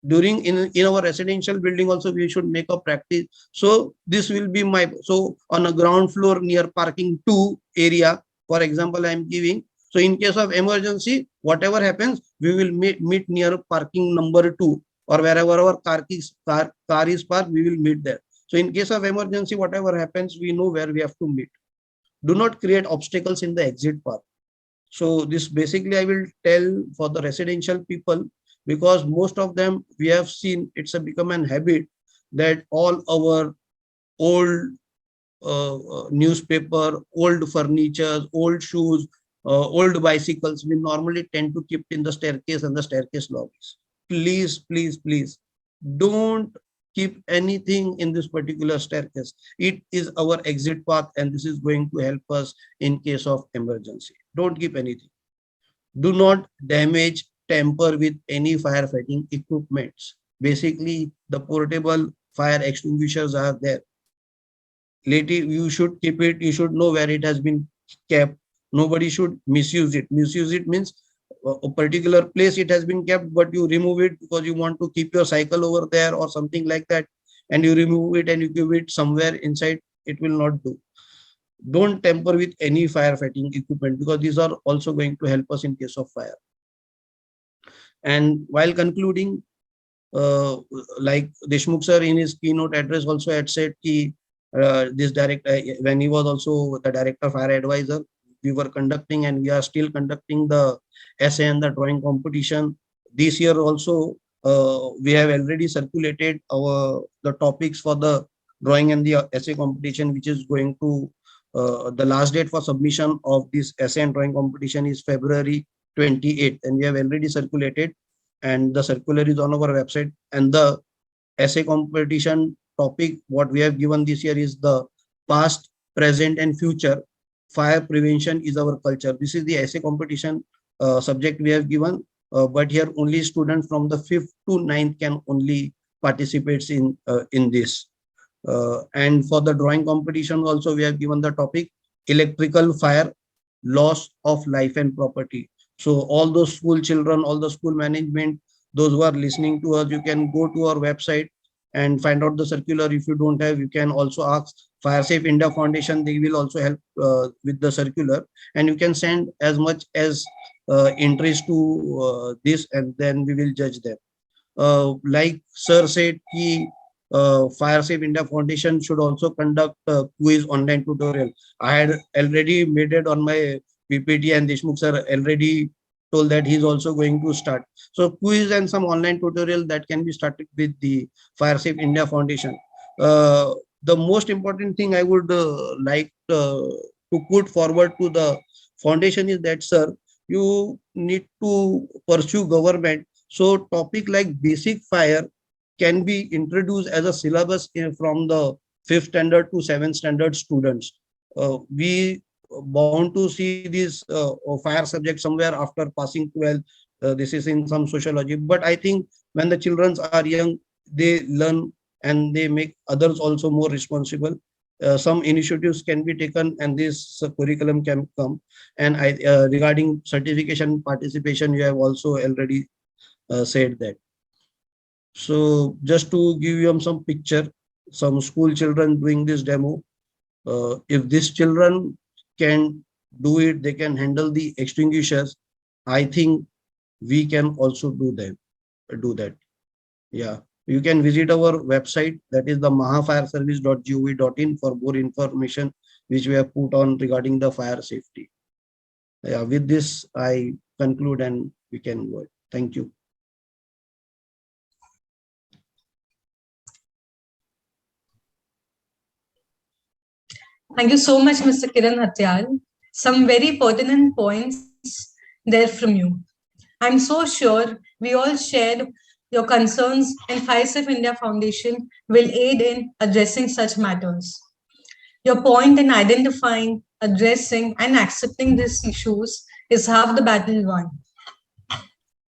during in our residential building also, we should make a practice. So this will be my, so on a ground floor near parking 2 area, for example, I am giving. So in case of emergency, whatever happens, we will meet near parking number 2, or wherever our car is parked, we will meet there. So in case of emergency, whatever happens, we know where we have to meet. Do not create obstacles in the exit path. So this basically I will tell for the residential people, because most of them we have seen it's become an habit that all our old newspaper, old furniture, old shoes, old bicycles, we normally tend to keep in the staircase and the staircase lobbies. Please, please, please don't keep anything in this particular staircase. It is our exit path, and this is going to help us in case of emergency. Don't keep anything. Do not damage, tamper with any firefighting equipments. Basically, the portable fire extinguishers are there. you should keep it, you should know where it has been kept. Nobody should misuse it. Misuse it means a particular place it has been kept, but you remove it because you want to keep your cycle over there or something like that, and you remove it and you give it somewhere inside. It will not do. Don't tamper with any firefighting equipment, because these are also going to help us in case of fire. And while concluding, like Deshmukh sir in his keynote address also had said ki, this director, when he was also the director fire advisor, we were conducting and we are still conducting the essay and the drawing competition. This year also, we have already circulated the topics for the drawing and the essay competition, which is going to, the last date for submission of this essay and drawing competition is February 28th, and we have already circulated, and the circular is on our website. And the essay competition topic what we have given this year is the past, present and future, fire prevention is our culture. This is the essay competition subject we have given, but here only students from the 5th to 9th can only participate in this. And for the drawing competition also we have given the topic electrical fire, loss of life and property. So all those school children, all the school management, those who are listening to us, you can go to our website and find out the circular. If you don't have, you can also ask Fire Safe India Foundation. They will also help with the circular, and you can send as much as entries to this, and then we will judge them. Like sir said, Fire Safe India Foundation should also conduct quiz online tutorial. I had already made it on my PPT, and Deshmukh sir already told that he's also going to start. So quiz and some online tutorial that can be started with the Fire Safe India Foundation. The most important thing I would like to put forward to the foundation is that, sir, you need to pursue government. So topic like basic fire can be introduced as a syllabus from the 5th standard to 7th standard students. We bound to see this fire subject somewhere after passing 12th. This is in some sociology, but I think when the children are young, they learn and they make others also more responsible. Some initiatives can be taken and this curriculum can come. And regarding certification participation, you have also already said that. So just to give you some picture, some school children doing this demo. If these children can do it, they can handle the extinguishers. I think we can also do that. Yeah, you can visit our website, that is the mahafireservice.gov.in, for more information which we have put on regarding the fire safety. Yeah, with this I conclude and we can go. Thank you. Thank you so much, Mr. Kiran Hatyal. Some very pertinent points there from you. I'm so sure we all shared your concerns, and Fire Safe India Foundation will aid in addressing such matters. Your point in identifying, addressing, and accepting these issues is half the battle won.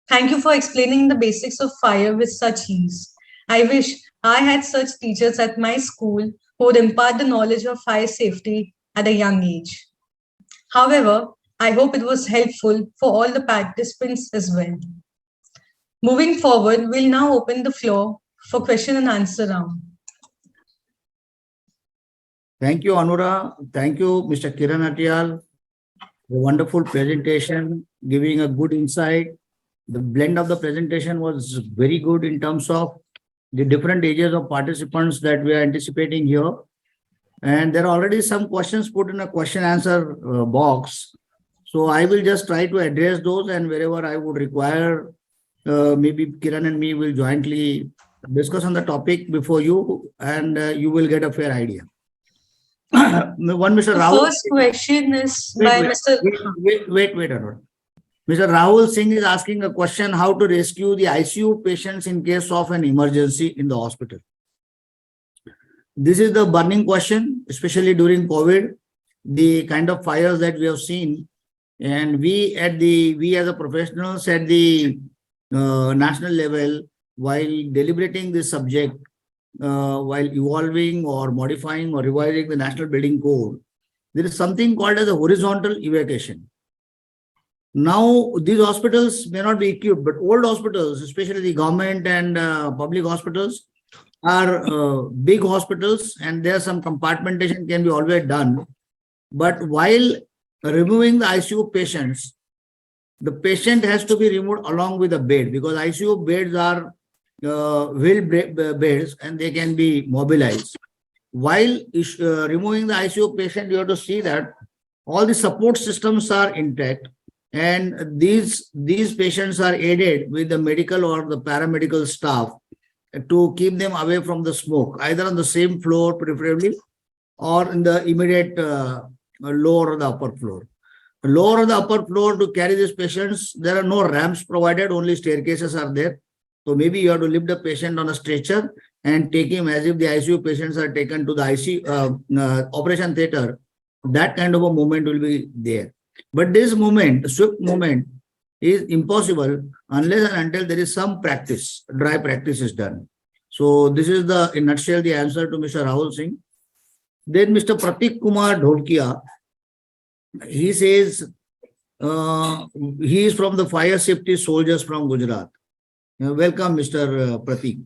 Thank you for explaining the basics of fire with such ease. I wish I had such teachers at my school who would impart the knowledge of fire safety at a young age. However, I hope it was helpful for all the participants as well. Moving forward, we'll now open the floor for question and answer round. Thank you, Anura. Thank you, Mr. Kiran Hatyal. A wonderful presentation, giving a good insight. The blend of the presentation was very good in terms of the different ages of participants that we are anticipating here. And there are already some questions put in a question answer box. So I will just try to address those, and wherever I would require, maybe Kiran and me will jointly discuss on the topic before you, and you will get a fair idea. One, Mr. Rahul. The first question is by Mr. Wait, Anur. Mr. Rahul Singh is asking a question: how to rescue the ICU patients in case of an emergency in the hospital. This is the burning question, especially during COVID, the kind of fires that we have seen. And we as a professionals at the national level, while deliberating this subject, while evolving or modifying or revising the National Building Code, there is something called as a horizontal evacuation. Now, these hospitals may not be equipped, but old hospitals, especially the government and public hospitals, are big hospitals, and there some compartmentation can be always done. But while removing the ICU patients, the patient has to be removed along with the bed, because ICU beds are wheeled beds and they can be mobilized. While removing the ICU patient, you have to see that all the support systems are intact, and these patients are aided with the medical or the paramedical staff to keep them away from the smoke, either on the same floor preferably, or in the immediate lower or the upper floor. Lower or the upper floor, to carry these patients, there are no ramps provided, only staircases are there. So maybe you have to lift the patient on a stretcher and take him as if the ICU patients are taken to the ICU operation theater. That kind of a movement will be there. But this movement, swift movement, is impossible unless and until there is some practice, dry practice is done. So this is the, in nutshell, the answer to Mr. Rahul Singh. Then Mr. Pratik Kumar Dholkia, he says he is from the Fire Safety Soldiers from Gujarat. Welcome, Mr. Pratik.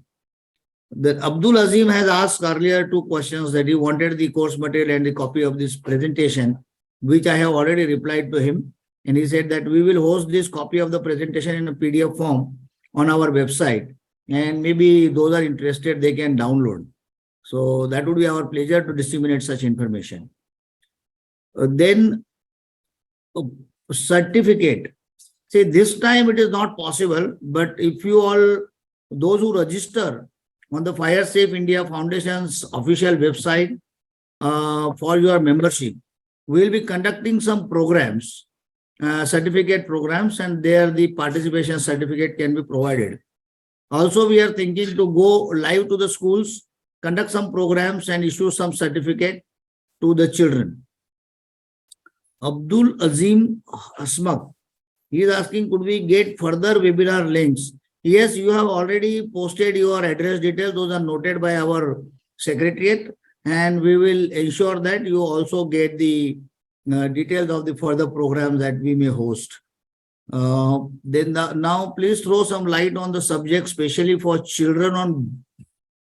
That Abdul Azim has asked earlier 2 questions, that he wanted the course material and the copy of this presentation, which I have already replied to him. And he said that we will host this copy of the presentation in a PDF form on our website. And maybe those are interested, they can download. So that would be our pleasure to disseminate such information. Then certificate. See, this time it is not possible, but if you all, those who register on the Fire Safe India Foundation's official website for your membership, we will be conducting some programs, certificate programs, and there the participation certificate can be provided. Also, we are thinking to go live to the schools, conduct some programs and issue some certificate to the children. Abdul Azim Asmak, he is asking, could we get further webinar links? Yes, you have already posted your address details. Those are noted by our secretariat, and we will ensure that you also get the details of the further programs that we may host. Now please throw some light on the subject, especially for children on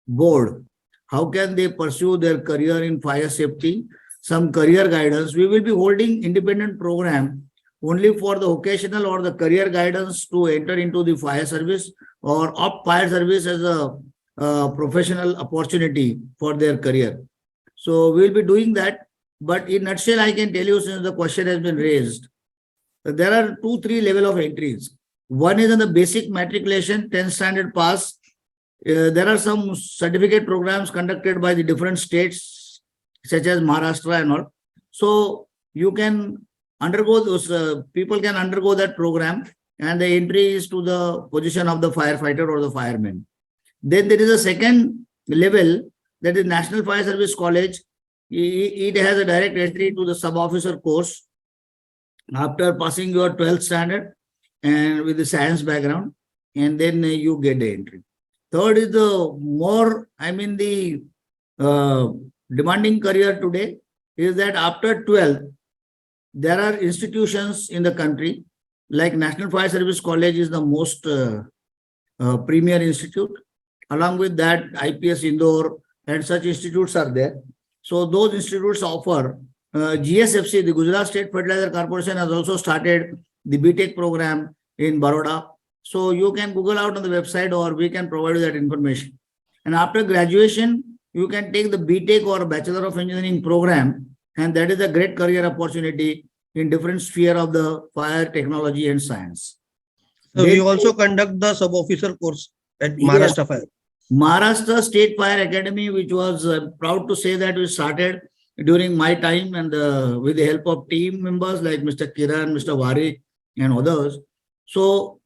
board. How can they pursue their career in fire safety? Some career guidance. We will be holding independent program only for the vocational or the career guidance to enter into the fire service or opt fire service as a professional opportunity for their career. So we'll be doing that. But in nutshell, I can tell you, since the question has been raised, there are 2-3 level of entries. One is in the basic matriculation, 10th standard pass. There are some certificate programs conducted by the different states, such as Maharashtra and all. So you can undergo those, people can undergo that program, and the entry is to the position of the firefighter or the fireman. Then there is a second level, that is National Fire Service College. It has a direct entry to the sub-officer course after passing your 12th standard and with the science background, and then you get the entry. Third is the more, the demanding career today is that after 12th, there are institutions in the country, like National Fire Service College is the most premier institute. Along with that, IPS Indore and such institutes are there. So those institutes offer GSFC, the Gujarat State Fertilizer Corporation, has also started the BTech program in Baroda. So you can Google out on the website, or we can provide you that information. And after graduation, you can take the BTech or Bachelor of Engineering program, and that is a great career opportunity in different sphere of the fire technology and science. So we also conduct the sub-officer course at Maharashtra Fire. Maharashtra State Fire Academy, which was proud to say that we started during my time, and with the help of team members like Mr. Kiran, Mr. Wari and others. So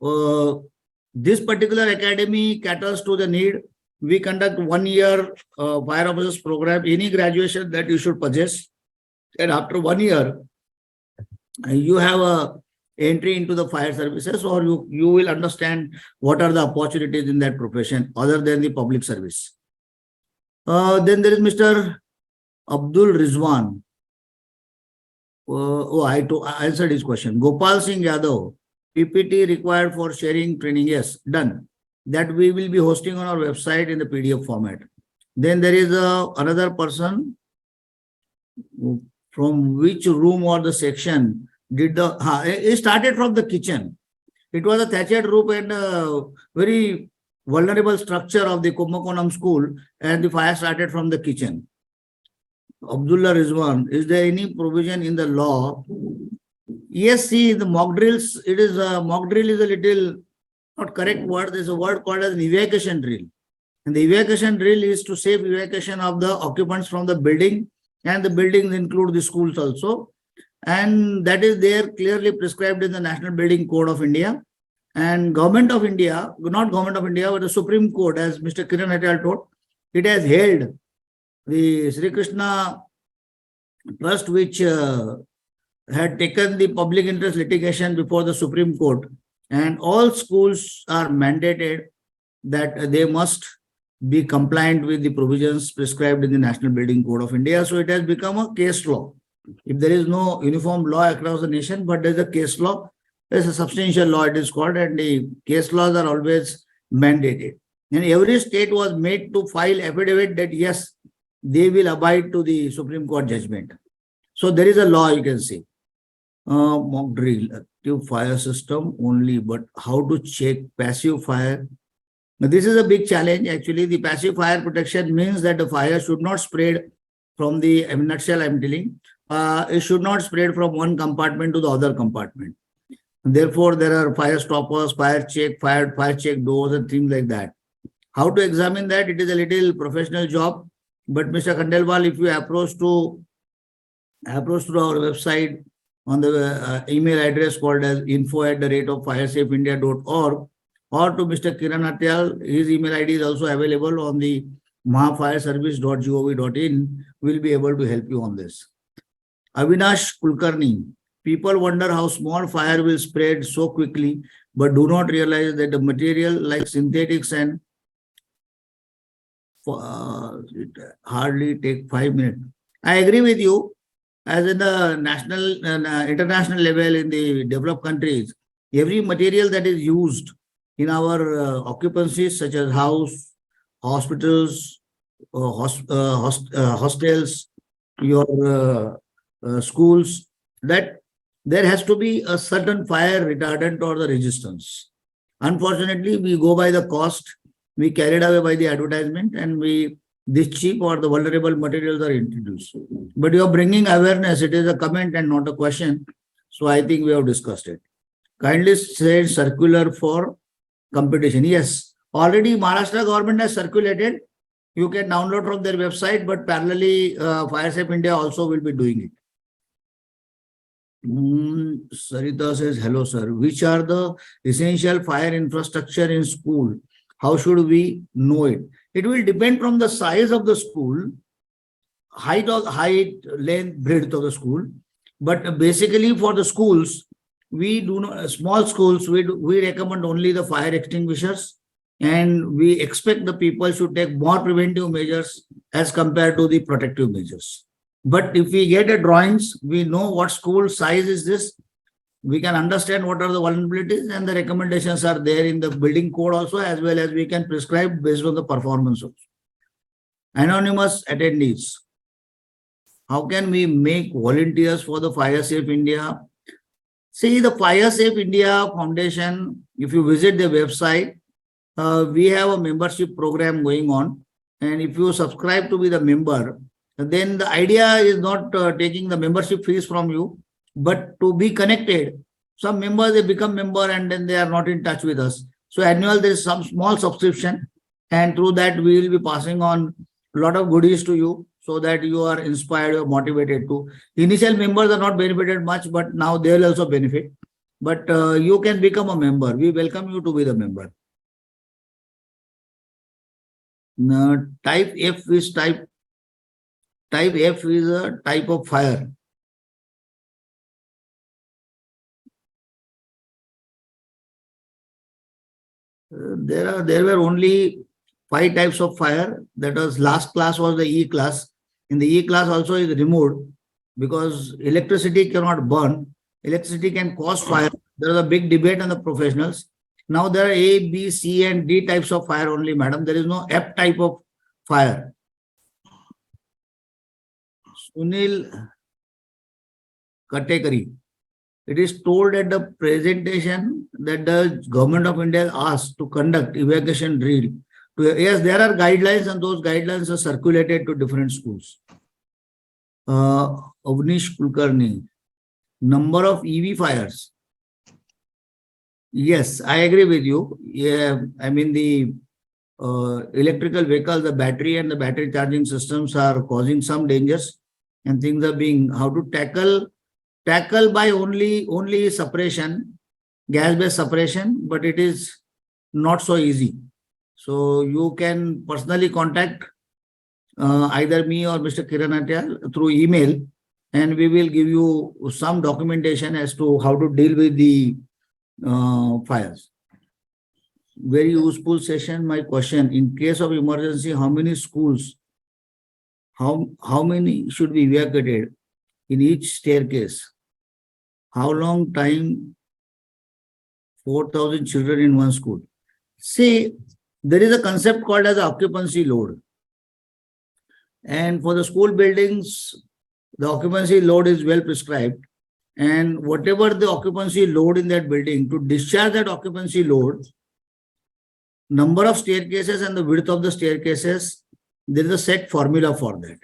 this particular academy caters to the need. We conduct 1 year fire officers program, any graduation that you should possess. And after 1 year, you have a entry into the fire services, or you will understand what are the opportunities in that profession other than the public service. Then there is Mr. Abdul Rizwan. I answered his question. Gopal Singh Yadav, PPT required for sharing training. Yes, done. That we will be hosting on our website in the PDF format. Then there is another person. From which room or the section did the... it started from the kitchen. It was a thatched roof and a very vulnerable structure of the Kumbakonam school, and the fire started from the kitchen. Abdullah Rizwan, is there any provision in the law? Yes, see, the mock drills, it is mock drill is a little not correct word. There's a word called as an evacuation drill. And the evacuation drill is to save evacuation of the occupants from the building, and the buildings include the schools also. And that is there clearly prescribed in the National Building Code of India. And Government of India, not Government of India, but the Supreme Court, as Mr. Kiran Atal told, it has held the Sri Krishna Trust, which had taken the public interest litigation before the Supreme Court. And all schools are mandated that they must be compliant with the provisions prescribed in the National Building Code of India. So it has become a case law. If there is no uniform law across the nation, but there's a case law, there's a substantial law, it is called, and the case laws are always mandated. And every state was made to file affidavit that yes, they will abide to the Supreme Court judgment. So there is a law, you can see. Mock drill, active fire system only, but how to check passive fire? Now, this is a big challenge. Actually, the passive fire protection means that the fire should not spread from the, in a nutshell, I'm telling, it should not spread from one compartment to the other compartment. Therefore, there are fire stoppers, fire check doors, and things like that. How to examine that? It is a little professional job. But Mr. Khandelwal, if you approach to our website on the email address called as info@firesafeindia.org, or to Mr. Kiran Atyal, his email ID is also available on the mahafireservice.gov.in, will be able to help you on this. Avinash Kulkarni, people wonder how small fire will spread so quickly, but do not realize that the material like synthetics and it hardly take 5 minutes. I agree with you. As in the national and international level in the developed countries, every material that is used in our occupancies such as house, hospitals, hostels, your schools, that there has to be a certain fire retardant or the resistance. Unfortunately, we go by the cost, we carried away by the advertisement, and this cheap or the vulnerable materials are introduced. But you are bringing awareness. It is a comment and not a question. So I think we have discussed it. Kindly send circular for competition. Yes, already Maharashtra government has circulated. You can download from their website, but parallelly, FireSafe India also will be doing it. Sarita says, hello, sir. Which are the essential fire infrastructure in school? How should we know it? It will depend from the size of the school, height, length, breadth of the school. But basically for the schools, we do not, small schools, we recommend only the fire extinguishers, and we expect the people should take more preventive measures as compared to the protective measures. But if we get a drawings, we know what school size is this, we can understand what are the vulnerabilities, and the recommendations are there in the building code also, as well as we can prescribe based on the performance also. Anonymous attendees. How can we make volunteers for the FireSafe India? See, the FireSafe India Foundation, if you visit the website, we have a membership program going on. And if you subscribe to be the member, then the idea is not taking the membership fees from you, but to be connected. Some members, they become member and then they are not in touch with us. So annual, there is some small subscription, and through that we will be passing on a lot of goodies to you so that you are inspired or motivated to. Initial members are not benefited much, but now they will also benefit. But you can become a member. We welcome you to be the member. Now, type F is a type of fire. There were only 5 types of fire. That was last class was the E class. In the E class also is removed because electricity cannot burn. Electricity can cause fire. There is a big debate on the professionals. Now there are A, B, C, and D types of fire only, madam. There is no F type of fire. Sunil Katekari. It is told at the presentation that the government of India asked to conduct evacuation drill. Yes, there are guidelines and those guidelines are circulated to different schools. Avnish Kulkarni. Number of EV fires. Yes, I agree with you. Yeah, I mean the electrical vehicles, the battery and the battery charging systems are causing some dangers, and things are being how to tackle by only suppression, gas-based suppression, but it is not so easy. So you can personally contact either me or Mr. Kiran Atyal through email, and we will give you some documentation as to how to deal with the fires. Very useful session. My question: in case of emergency, how many schools? How many should be evacuated in each staircase? How long time? 4,000 children in one school. See, there is a concept called as occupancy load. And for the school buildings, the occupancy load is well prescribed. And whatever the occupancy load in that building, to discharge that occupancy load, number of staircases and the width of the staircases, there is a set formula for that.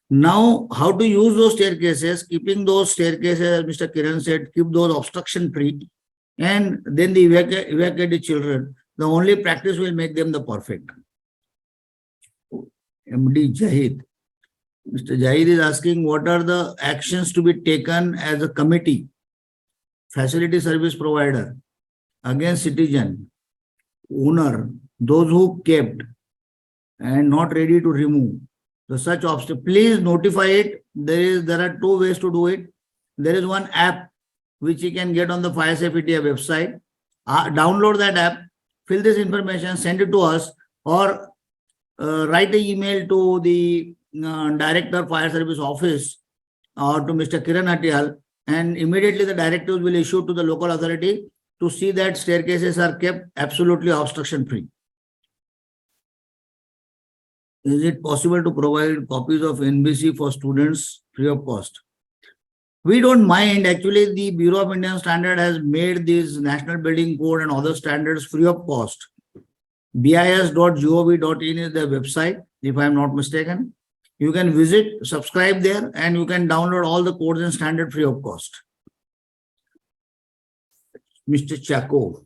Now, how to use those staircases, keeping those staircases, as Mr. Kiran said, keep those obstruction free, and then the evacuated children, the only practice will make them the perfect. MD Jahid. Mr. Jahid is asking what are the actions to be taken as a committee, facility service provider, against citizen, owner, those who kept and not ready to remove. So such obstacle, please notify it. There are two ways to do it. There is one app which you can get on the Fire Safety website. Download that app, fill this information, send it to us, or write an email to the Director Fire Service Office or to Mr. Kiran Atyal, and immediately the directives will issue to the local authority to see that staircases are kept absolutely obstruction free. Is it possible to provide copies of NBC for students free of cost? We don't mind. Actually, the Bureau of Indian Standard has made this National Building Code and other standards free of cost. bis.gov.in is the website, if I am not mistaken. You can visit, subscribe there, and you can download all the codes and standard free of cost. Mr. Chaco.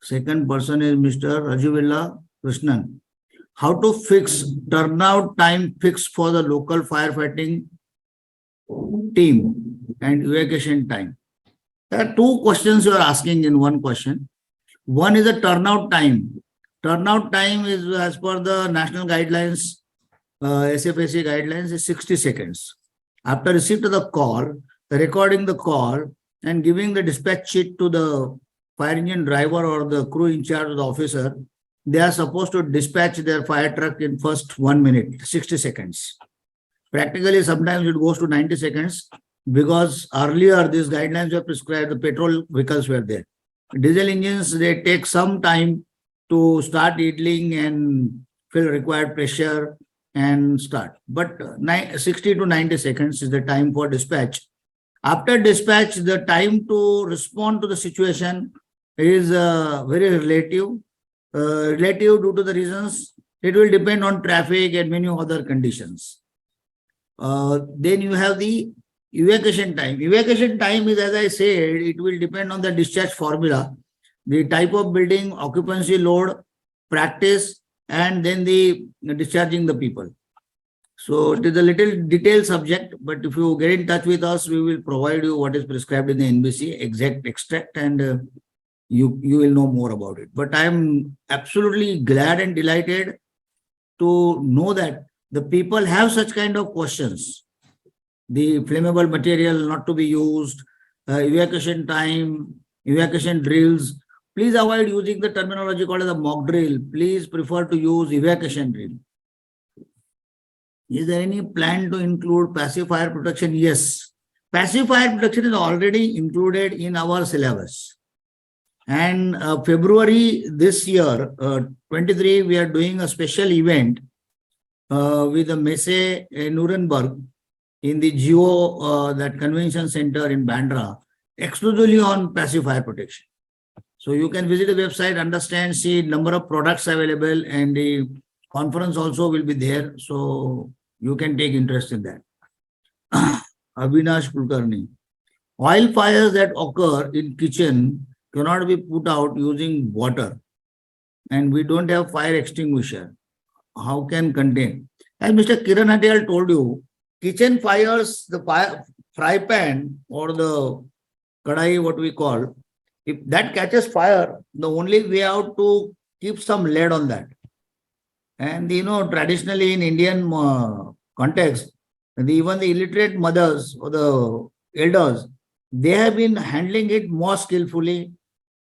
Second person is Mr. Rajuvilla Krishnan. How to fix turnout time fixed for the local firefighting team and evacuation time? There are two questions you are asking in one question. One is the turnout time. Turnout time is, as per the national guidelines, SFAC guidelines, is 60 seconds. After receipt of the call, recording the call and giving the dispatch sheet to the fire engine driver or the crew in charge of the officer, they are supposed to dispatch their fire truck in first 1 minute, 60 seconds. Practically, sometimes it goes to 90 seconds because earlier these guidelines were prescribed, the petrol vehicles were there. Diesel engines, they take some time to start idling and fill required pressure and start. But 60 to 90 seconds is the time for dispatch. After dispatch, the time to respond to the situation is very relative. Relative due to the reasons, it will depend on traffic and many other conditions. Then you have the evacuation time. Evacuation time is, as I said, it will depend on the discharge formula, the type of building, occupancy load, practice, and then the discharging the people. So it is a little detailed subject, but if you get in touch with us, we will provide you what is prescribed in the NBC, exact extract, and you will know more about it. But I am absolutely glad and delighted to know that the people have such kind of questions. The flammable material not to be used, evacuation time, evacuation drills. Please avoid using the terminology called as a mock drill. Please prefer to use evacuation drill. Is there any plan to include passive fire protection? Yes. Passive fire protection is already included in our syllabus. And February this year, 23, we are doing a special event with the Messe Nuremberg in the GEO, that convention center in Bandra, exclusively on passive fire protection. So you can visit the website, understand, see number of products available, and the conference also will be there. So you can take interest in that. Avinash Kulkarni. Oil fires that occur in kitchen cannot be put out using water, and we don't have fire extinguisher. How can contain? As Mr. Kiran Hatyal told you, kitchen fires, the fry pan or the kadai, what we call, if that catches fire, the only way out to keep some lead on that. And traditionally in Indian context, even the illiterate mothers or the elders, they have been handling it more skillfully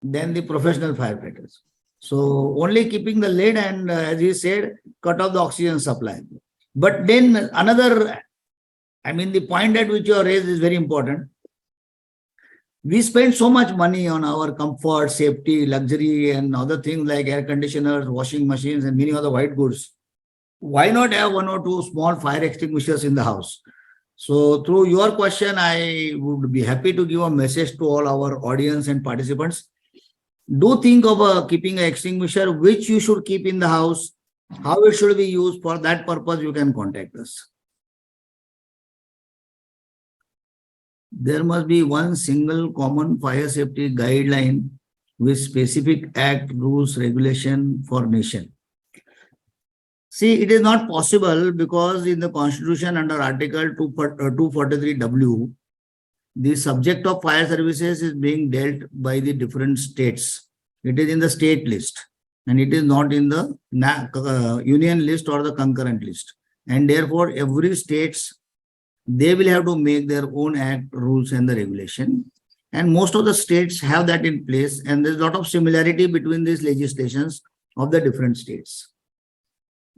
than the professional firefighters. So only keeping the lid and, as he said, cut off the oxygen supply. But then another, the point at which you are raised is very important. We spend so much money on our comfort, safety, luxury, and other things like air conditioners, washing machines, and many other white goods. Why not have one or two small fire extinguishers in the house? So through your question, I would be happy to give a message to all our audience and participants. Do think of keeping an extinguisher, which you should keep in the house, how it should be used. For that purpose, you can contact us. There must be one single common fire safety guideline with specific act, rules, regulation for nation. See, it is not possible because in the Constitution under Article 243W, the subject of fire services is being dealt by the different states. It is in the state list and it is not in the union list or the concurrent list. And therefore, every states, they will have to make their own act, rules and the regulation. And most of the states have that in place, and there's a lot of similarity between these legislations of the different states.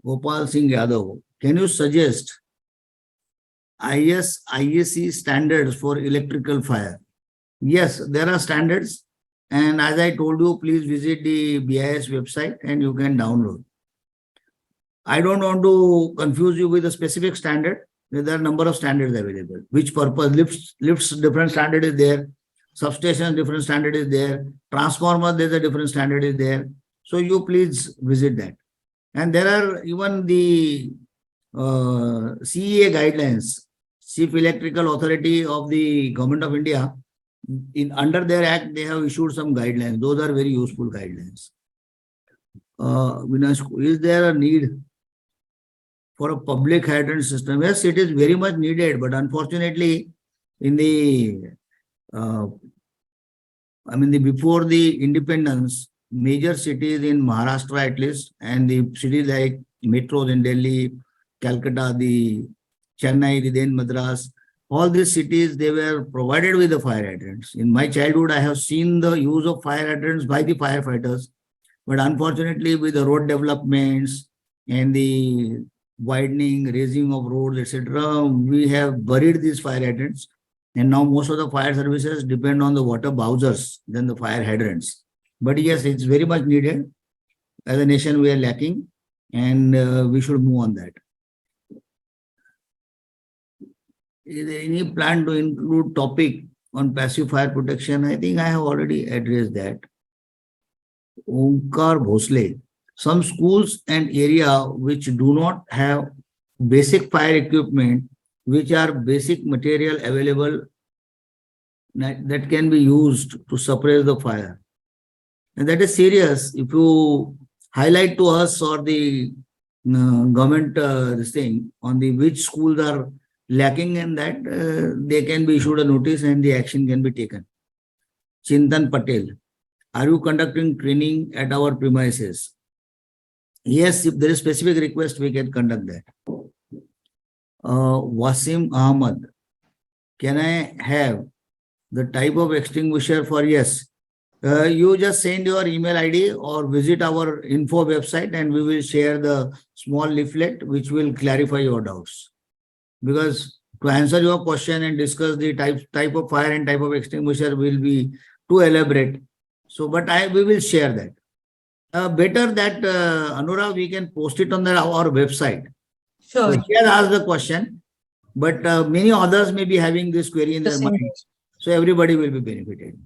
Gopal Singh Yadav, can you suggest ISE standards for electrical fire? Yes, there are standards. And as I told you, please visit the BIS website and you can download. I don't want to confuse you with a specific standard. There are a number of standards available. Which purpose? Lifts different standard is there. Substation different standard is there. Transformer, there's a different standard is there. So you please visit that. And there are even the CEA guidelines, Chief Electrical Authority of the Government of India. Under their act, they have issued some guidelines. Those are very useful guidelines. Is there a need for a public hydrant system? Yes, it is very much needed, but unfortunately, in the before the independence, major cities in Maharashtra at least, and the cities like metros in Delhi, Calcutta, the Chennai, the then Madras, all these cities, they were provided with the fire hydrants. In my childhood, I have seen the use of fire hydrants by the firefighters, but unfortunately, with the road developments and the widening, raising of roads, etc., we have buried these fire hydrants. And now most of the fire services depend on the water bowsers than the fire hydrants. But yes, it's very much needed. As a nation, we are lacking, and we should move on that. Is there any plan to include topic on passive fire protection? I think I have already addressed that. Omkar Bhosle. Some schools and area which do not have basic fire equipment, which are basic material available that can be used to suppress the fire. And that is serious. If you highlight to us or the government this thing on the which schools are lacking in that, they can be issued a notice and the action can be taken. Chintan Patel, are you conducting training at our premises? Yes, if there is specific request, we can conduct that. Wasim Ahmad, can I have the type of extinguisher for? Yes, You just send your email ID or visit our info website and we will share the small leaflet which will clarify your doubts. Because to answer your question and discuss the type of fire and type of extinguisher will be too elaborate. So, but we will share that. Better that Anurag, we can post it on our website. So Sure. he has asked the question, but many others may be having this query in their Interesting. mind. So everybody will be benefited.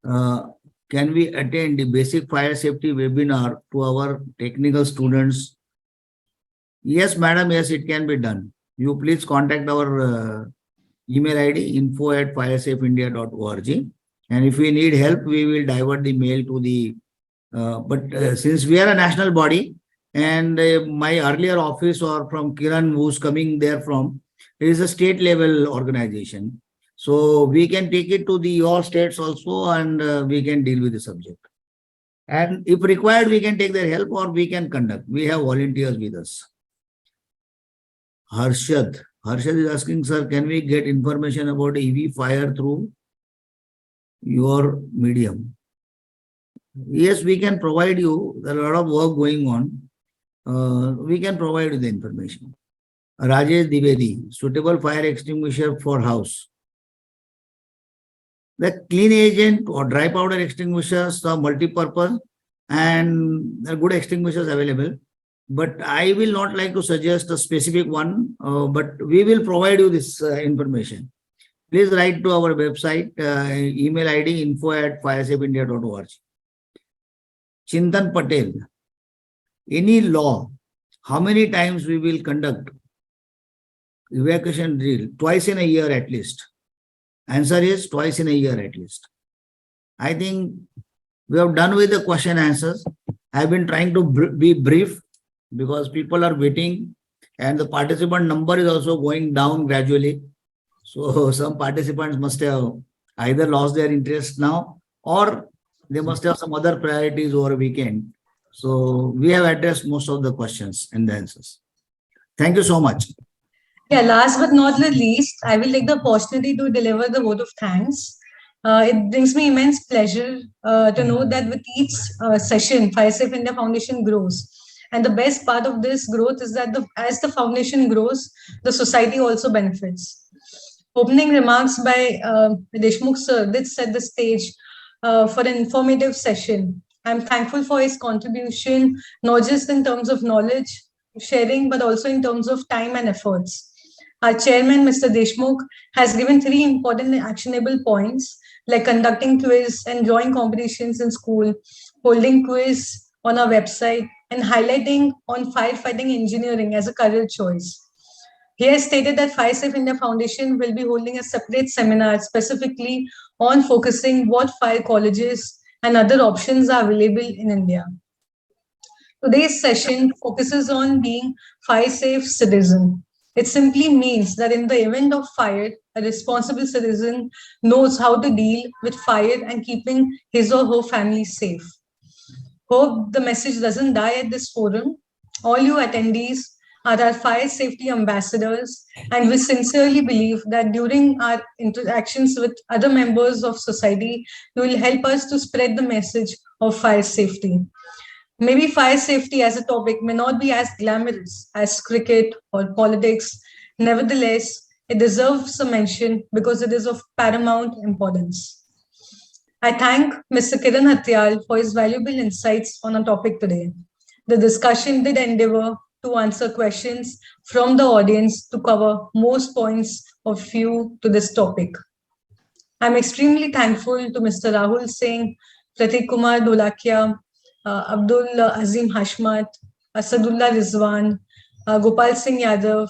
Can we attend the basic fire safety webinar to our technical students? Yes, madam. Yes, it can be done. You please contact our email ID info@firesafeindia.org. And if we need help, we will divert the mail to the. But since we are a national body, and my earlier office or from Kiran, who's coming there from, it is a state level organization. So we can take it to the all states also, and we can deal with the subject. And if required, we can take their help or we can conduct. We have volunteers with us. Harshad is asking, sir, can we get information about EV fire through your medium? Yes, we can provide you. There are a lot of work going on. We can provide you the information. Rajesh Divedi, suitable fire extinguisher for house. The clean agent or dry powder extinguishers are multi-purpose and there are good extinguishers available. But I will not like to suggest a specific one, but we will provide you this information. Please write to our website, email ID info@firesafeindia.org. Chintan Patel, any law, how many times we will conduct evacuation drill? Twice in a year at least. Answer is twice in a year at least. I think we have done with the question answers. I have been trying to be brief because people are waiting and the participant number is also going down gradually. So some participants must have either lost their interest now or they must have some other priorities over a weekend. So we have addressed most of the questions and the answers. Thank you so much. Yeah, last but not the least, I will take the opportunity to deliver the vote of thanks. It brings me immense pleasure to know that with each session, Fire Safe India Foundation grows. And the best part of this growth is that as the foundation grows, the society also benefits. Opening remarks by Deshmukh sir did set the stage for an informative session. I'm thankful for his contribution, not just in terms of knowledge sharing, but also in terms of time and efforts. Our chairman, Mr. Deshmukh, has given 3 important actionable points like conducting quiz and drawing competitions in school, holding quiz on our website, and highlighting on firefighting engineering as a career choice. He has stated that Fire Safe India Foundation will be holding a separate seminar specifically on focusing what fire colleges and other options are available in India. Today's session focuses on being fire safe citizen. It simply means that in the event of fire, a responsible citizen knows how to deal with fire and keeping his or her family safe. Hope the message doesn't die at this forum. All you attendees are our fire safety ambassadors, and we sincerely believe that during our interactions with other members of society, you will help us to spread the message of fire safety. Maybe fire safety as a topic may not be as glamorous as cricket or politics. Nevertheless, it deserves a mention because it is of paramount importance. I thank Mr. Kiran Hatyal for his valuable insights on our topic today. The discussion did endeavor to answer questions from the audience to cover most points of view to this topic. I'm extremely thankful to Mr. Rahul Singh, Pratik Kumar Dholakia, Abdul Azim Hashmat, Asadullah Rizwan, Gopal Singh Yadav,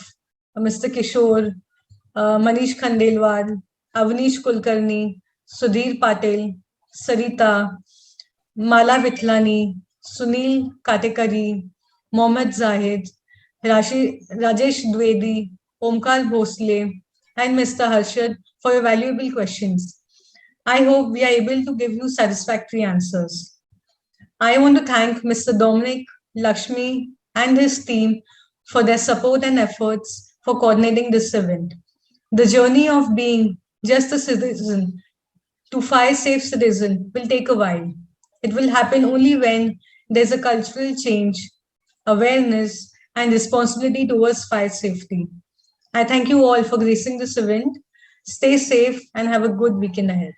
Mr. Kishore, Manish Khandelwal, Avnish Kulkarni, Sudhir Patel, Sarita, Mala Vithlani, Sunil Katekari, Mohammad Zahid, Rajesh Dwivedi, Omkar Bhosle, and Mr. Harshad for your valuable questions. I hope we are able to give you satisfactory answers. I want to thank Mr. Dominic, Lakshmi, and his team for their support and efforts for coordinating this event. The journey of being just a citizen to fire safe citizen will take a while. It will happen only when there's a cultural change, awareness, and responsibility towards fire safety. I thank you all for gracing this event. Stay safe and have a good weekend ahead.